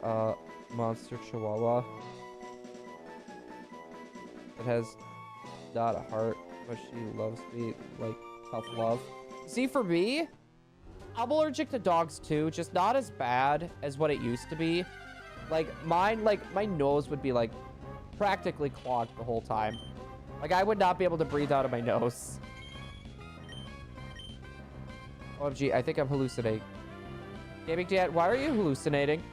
monster chihuahua that has not a heart, but she loves me like tough love. See, for me, I'm allergic to dogs too, just not as bad as what it used to be. Like mine, like my nose would be like practically clogged the whole time. Like I would not be able to breathe out of my nose. OMG, I think I'm hallucinating. Gaming Dad, why are you hallucinating?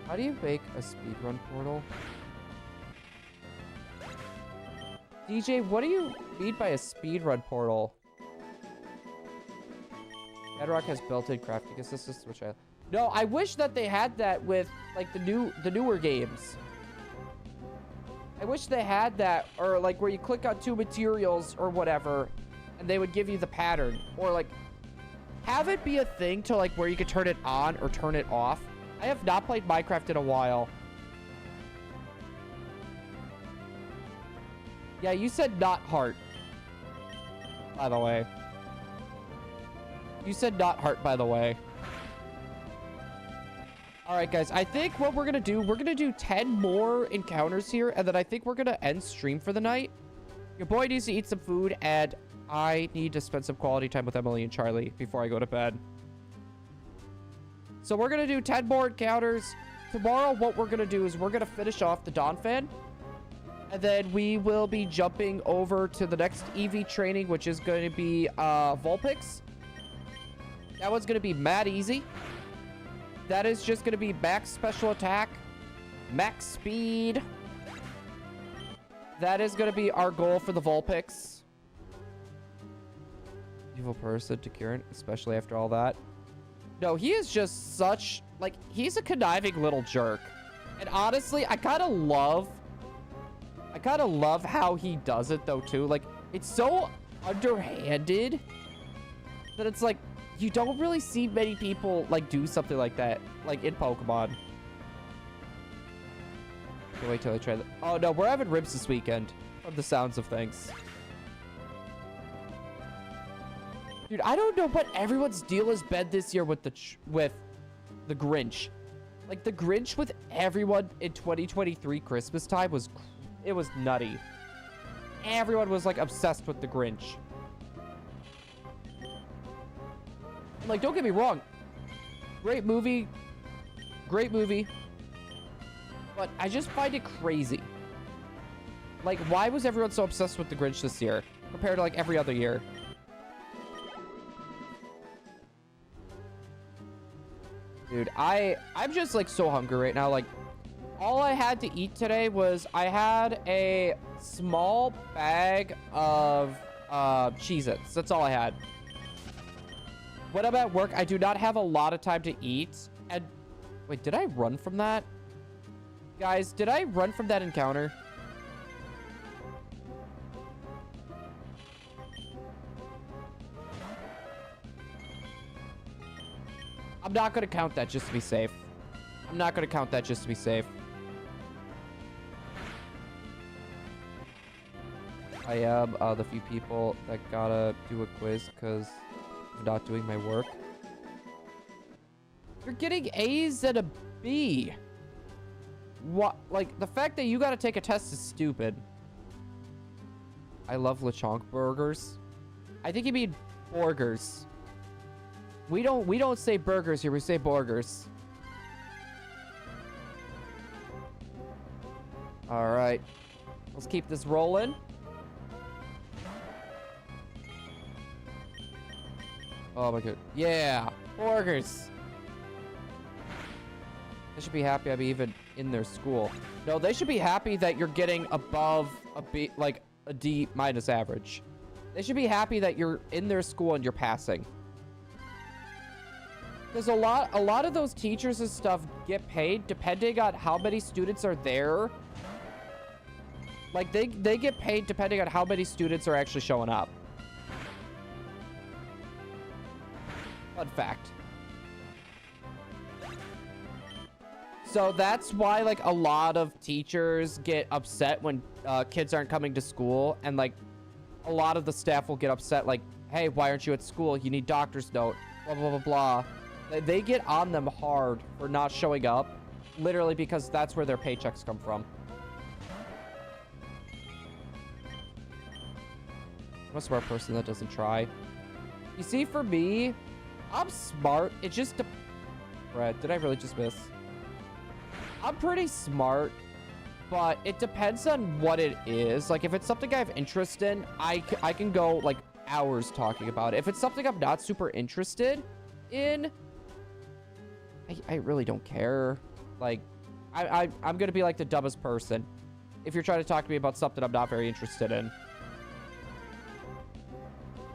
How do you make a speedrun portal? DJ, what do you mean by a speedrun portal? Bedrock has built-in crafting assistance, which I... No, I wish that they had that with, like, the newer games. I wish they had that, or, like, where you click on 2 materials or whatever, and they would give you the pattern. Or, like, have it be a thing to, like, where you could turn it on or turn it off. I have not played Minecraft in a while. Yeah, you said not heart. By the way. You said not heart, by the way. All right, guys. I think what we're going to do 10 more encounters here. And then I think we're going to end stream for the night. Your boy needs to eat some food. And I need to spend some quality time with Emily and Charlie before I go to bed. So we're going to do 10 more encounters. Tomorrow, what we're going to do is we're going to finish off the Dawn Fan. And then we will be jumping over to the next EV training, which is going to be Vulpix. That one's going to be mad easy. That is just going to be max special attack, max speed. That is going to be our goal for the Vulpix. Evil person to Kieran, especially after all that. No, he is just such, like, he's a conniving little jerk. And honestly, I kind of love how he does it, though, too. Like, it's so underhanded that it's like, you don't really see many people, like, do something like that, like, in Pokemon. Can't wait till I try that. Oh, no, we're having ribs this weekend, from the sounds of things. Dude, I don't know what everyone's deal has been this year with the Grinch. Like, the Grinch with everyone in 2023 Christmas time was... It was nutty. Everyone was, like, obsessed with the Grinch. And, like, don't get me wrong. Great movie. Great movie. But I just find it crazy. Like, why was everyone so obsessed with the Grinch this year compared to, like, every other year? Dude, I'm just, like, so hungry right now. Like, all I had to eat today was I had a small bag of Cheez-Its. That's all I had. When I'm at work, I do not have a lot of time to eat. And wait, did I run from that? Guys, did I run from that encounter? I'm not going to count that just to be safe. I'm not going to count that just to be safe. I am the few people that gotta do a quiz because I'm not doing my work. You're getting A's and a B. What? Like, the fact that you gotta take a test is stupid. I love Lechonk burgers. I think you mean burgers. We don't say burgers here. We say burgers. All right. Let's keep this rolling. Oh my god. Yeah. Burgers. They should be happy I'm even in their school. No, they should be happy that you're getting above a B, like a D minus average. They should be happy that you're in their school and you're passing. Because a lot of those teachers and stuff get paid depending on how many students are there. Like, they get paid depending on how many students are actually showing up. Fun fact. So that's why, like, a lot of teachers get upset when kids aren't coming to school. And, like, a lot of the staff will get upset, like, hey, why aren't you at school? You need doctor's note. Blah, blah, blah, blah. They get on them hard for not showing up. Literally because that's where their paychecks come from. I'm a smart person that doesn't try. You see, for me, I'm smart. It just... Brad, did I really just miss? I'm pretty smart, but it depends on what it is. Like, if it's something I have interest in, I can go, like, hours talking about it. If it's something I'm not super interested in, I really don't care. Like, I'm gonna be, like, the dumbest person if you're trying to talk to me about something I'm not very interested in.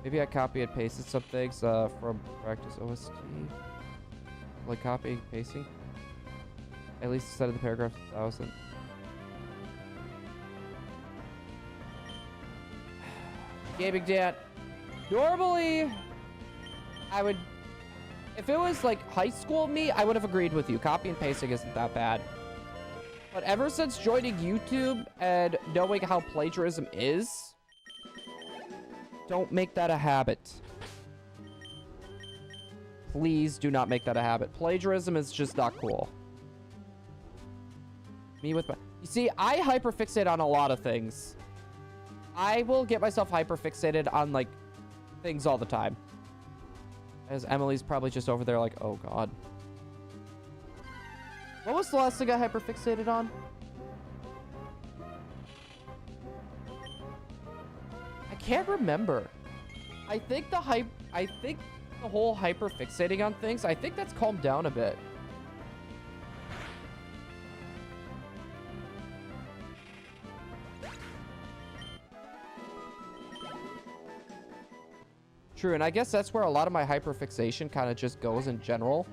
Maybe I copy and pasted some things from practice OST. Like copying, pasting. At least instead of the paragraph 1,000. Gaming Dan. Normally, I would... If it was like high school me, I would have agreed with you. Copy and pasting isn't that bad. But ever since joining YouTube and knowing how plagiarism is, don't make that a habit. Please do not make that a habit. Plagiarism is just not cool. Me with my... You see, I hyperfixate on a lot of things. I will get myself hyperfixated on, like, things all the time. As Emily's probably just over there like, oh, God. What was the last thing I hyperfixated on? I can't remember. I think the whole hyperfixating on things, I think that's calmed down a bit. True, and I guess that's where a lot of my hyperfixation kind of just goes in general.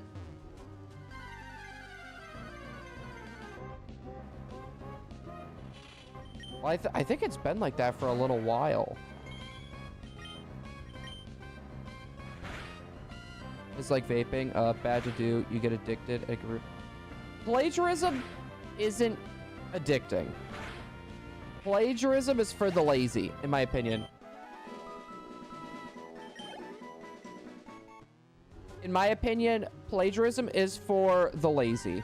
Well, I think it's been like that for a little while. It's like vaping, bad to do, you get addicted. Plagiarism isn't addicting. Plagiarism is for the lazy, in my opinion. In my opinion, plagiarism is for the lazy.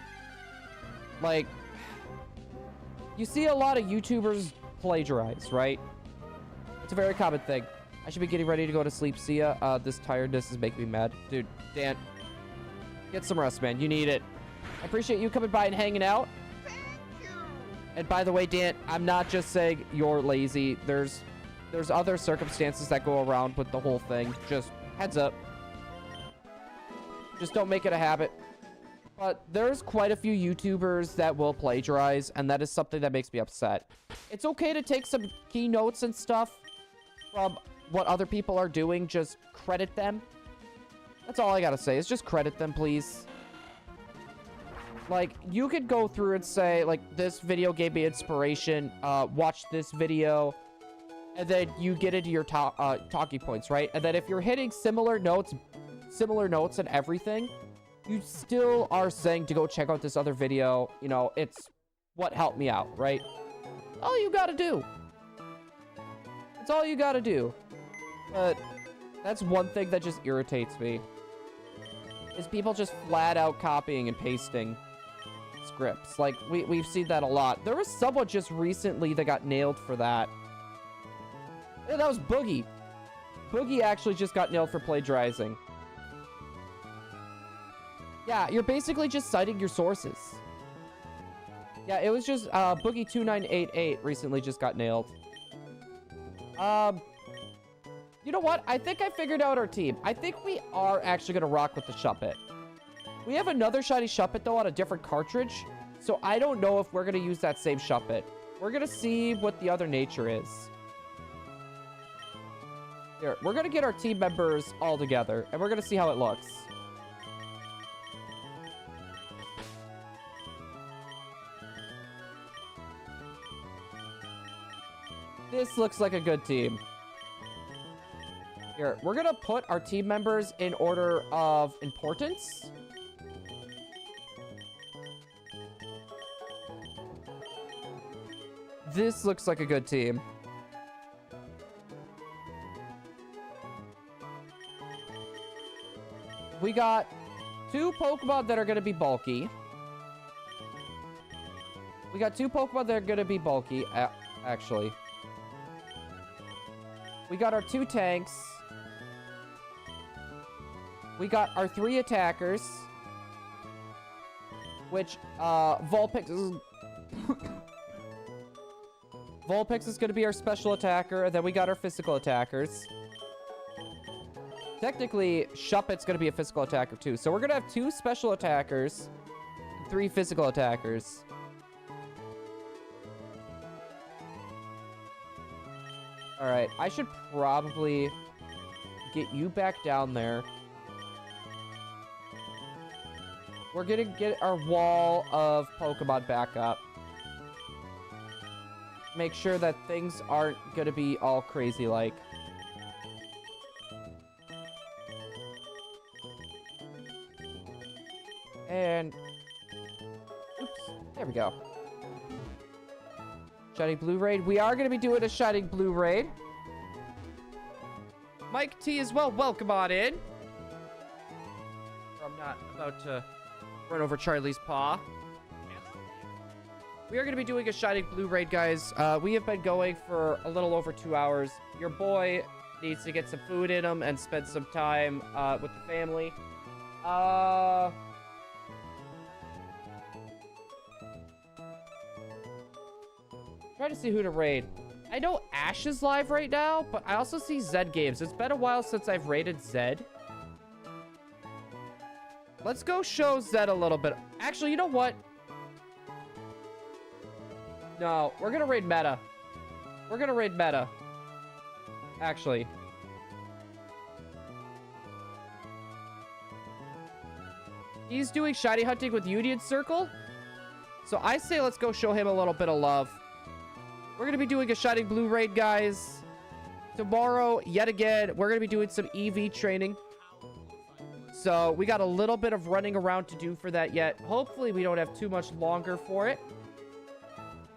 Like, you see a lot of YouTubers plagiarize, right? It's a very common thing. I should be getting ready to go to sleep. See ya. This tiredness is making me mad. Dude, Dan, get some rest, man. You need it. I appreciate you coming by and hanging out. And by the way, Dan, I'm not just saying you're lazy. There's other circumstances that go around with the whole thing. Just heads up. Just don't make it a habit. But there's quite a few YouTubers that will plagiarize, and that is something that makes me upset. It's okay to take some keynotes and stuff from what other people are doing. Just credit them. That's all I gotta say, is just credit them, please. Like, you could go through and say, like, this video gave me inspiration, watch this video, and then you get into your talking points, right? And then if you're hitting similar notes and everything, you still are saying to go check out this other video. You know, it's what helped me out, right? All you gotta do. It's all you gotta do. But that's one thing that just irritates me, is people just flat out copying and pasting scripts. Like, we've seen that a lot. There was someone just recently that got nailed for that. Yeah, that was Boogie. Boogie actually just got nailed for plagiarizing. Yeah, you're basically just citing your sources. Yeah, it was just Boogie2988 recently just got nailed. You know what? I think I figured out our team. I think we are actually going to rock with the Shuppet. We have another shiny Shuppet, though, on a different cartridge. So I don't know if we're going to use that same Shuppet. We're going to see what the other nature is. Here, we're going to get our team members all together, and we're going to see how it looks. This looks like a good team. Here, we're gonna put our team members in order of importance. This looks like a good team. We got 2 Pokemon that are gonna be bulky. We got 2 Pokemon that are gonna be bulky, actually. We got our 2 tanks. We got our 3 attackers. Which, Vulpix is... Vulpix is going to be our special attacker. And then we got our physical attackers. Technically, Shuppet's going to be a physical attacker too. So we're going to have 2 special attackers. And 3 physical attackers. Alright, I should probably get you back down there. We're gonna get our wall of Pokemon back up. Make sure that things aren't gonna be all crazy like. And oops, there we go. Shining Blue raid. We are gonna be doing a Shining Blue raid. Mike T as well. Welcome on in. I'm not about to run over Charlie's paw. We are going to be doing a Shining Blue raid, guys. We have been going for a little over 2 hours. Your boy needs to get some food in him and spend some time with the family. Try to see who to raid. I know Ash is live right now, but I also see Zed Games. It's been a while since I've raided Zed. Let's go show Zed a little bit. Actually, you know what? No, we're gonna raid Meta. We're gonna raid Meta. Actually. He's doing shiny hunting with Union Circle. So I say let's go show him a little bit of love. We're gonna be doing a Shining Blue raid, guys. Tomorrow, yet again, we're gonna be doing some EV training. So we got a little bit of running around to do for that yet. Hopefully we don't have too much longer for it.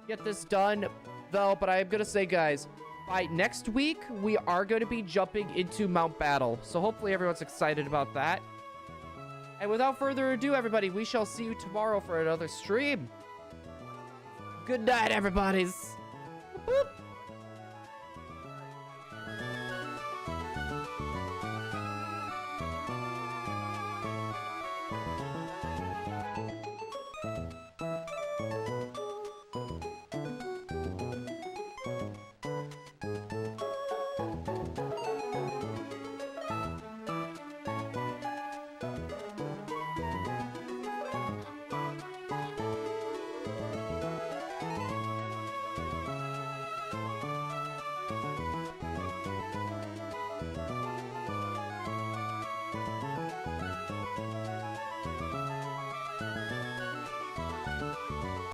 Get this done, though, but I am going to say, guys, by next week, we are going to be jumping into Mount Battle. So hopefully everyone's excited about that. And without further ado, everybody, we shall see you tomorrow for another stream. Good night, everybody.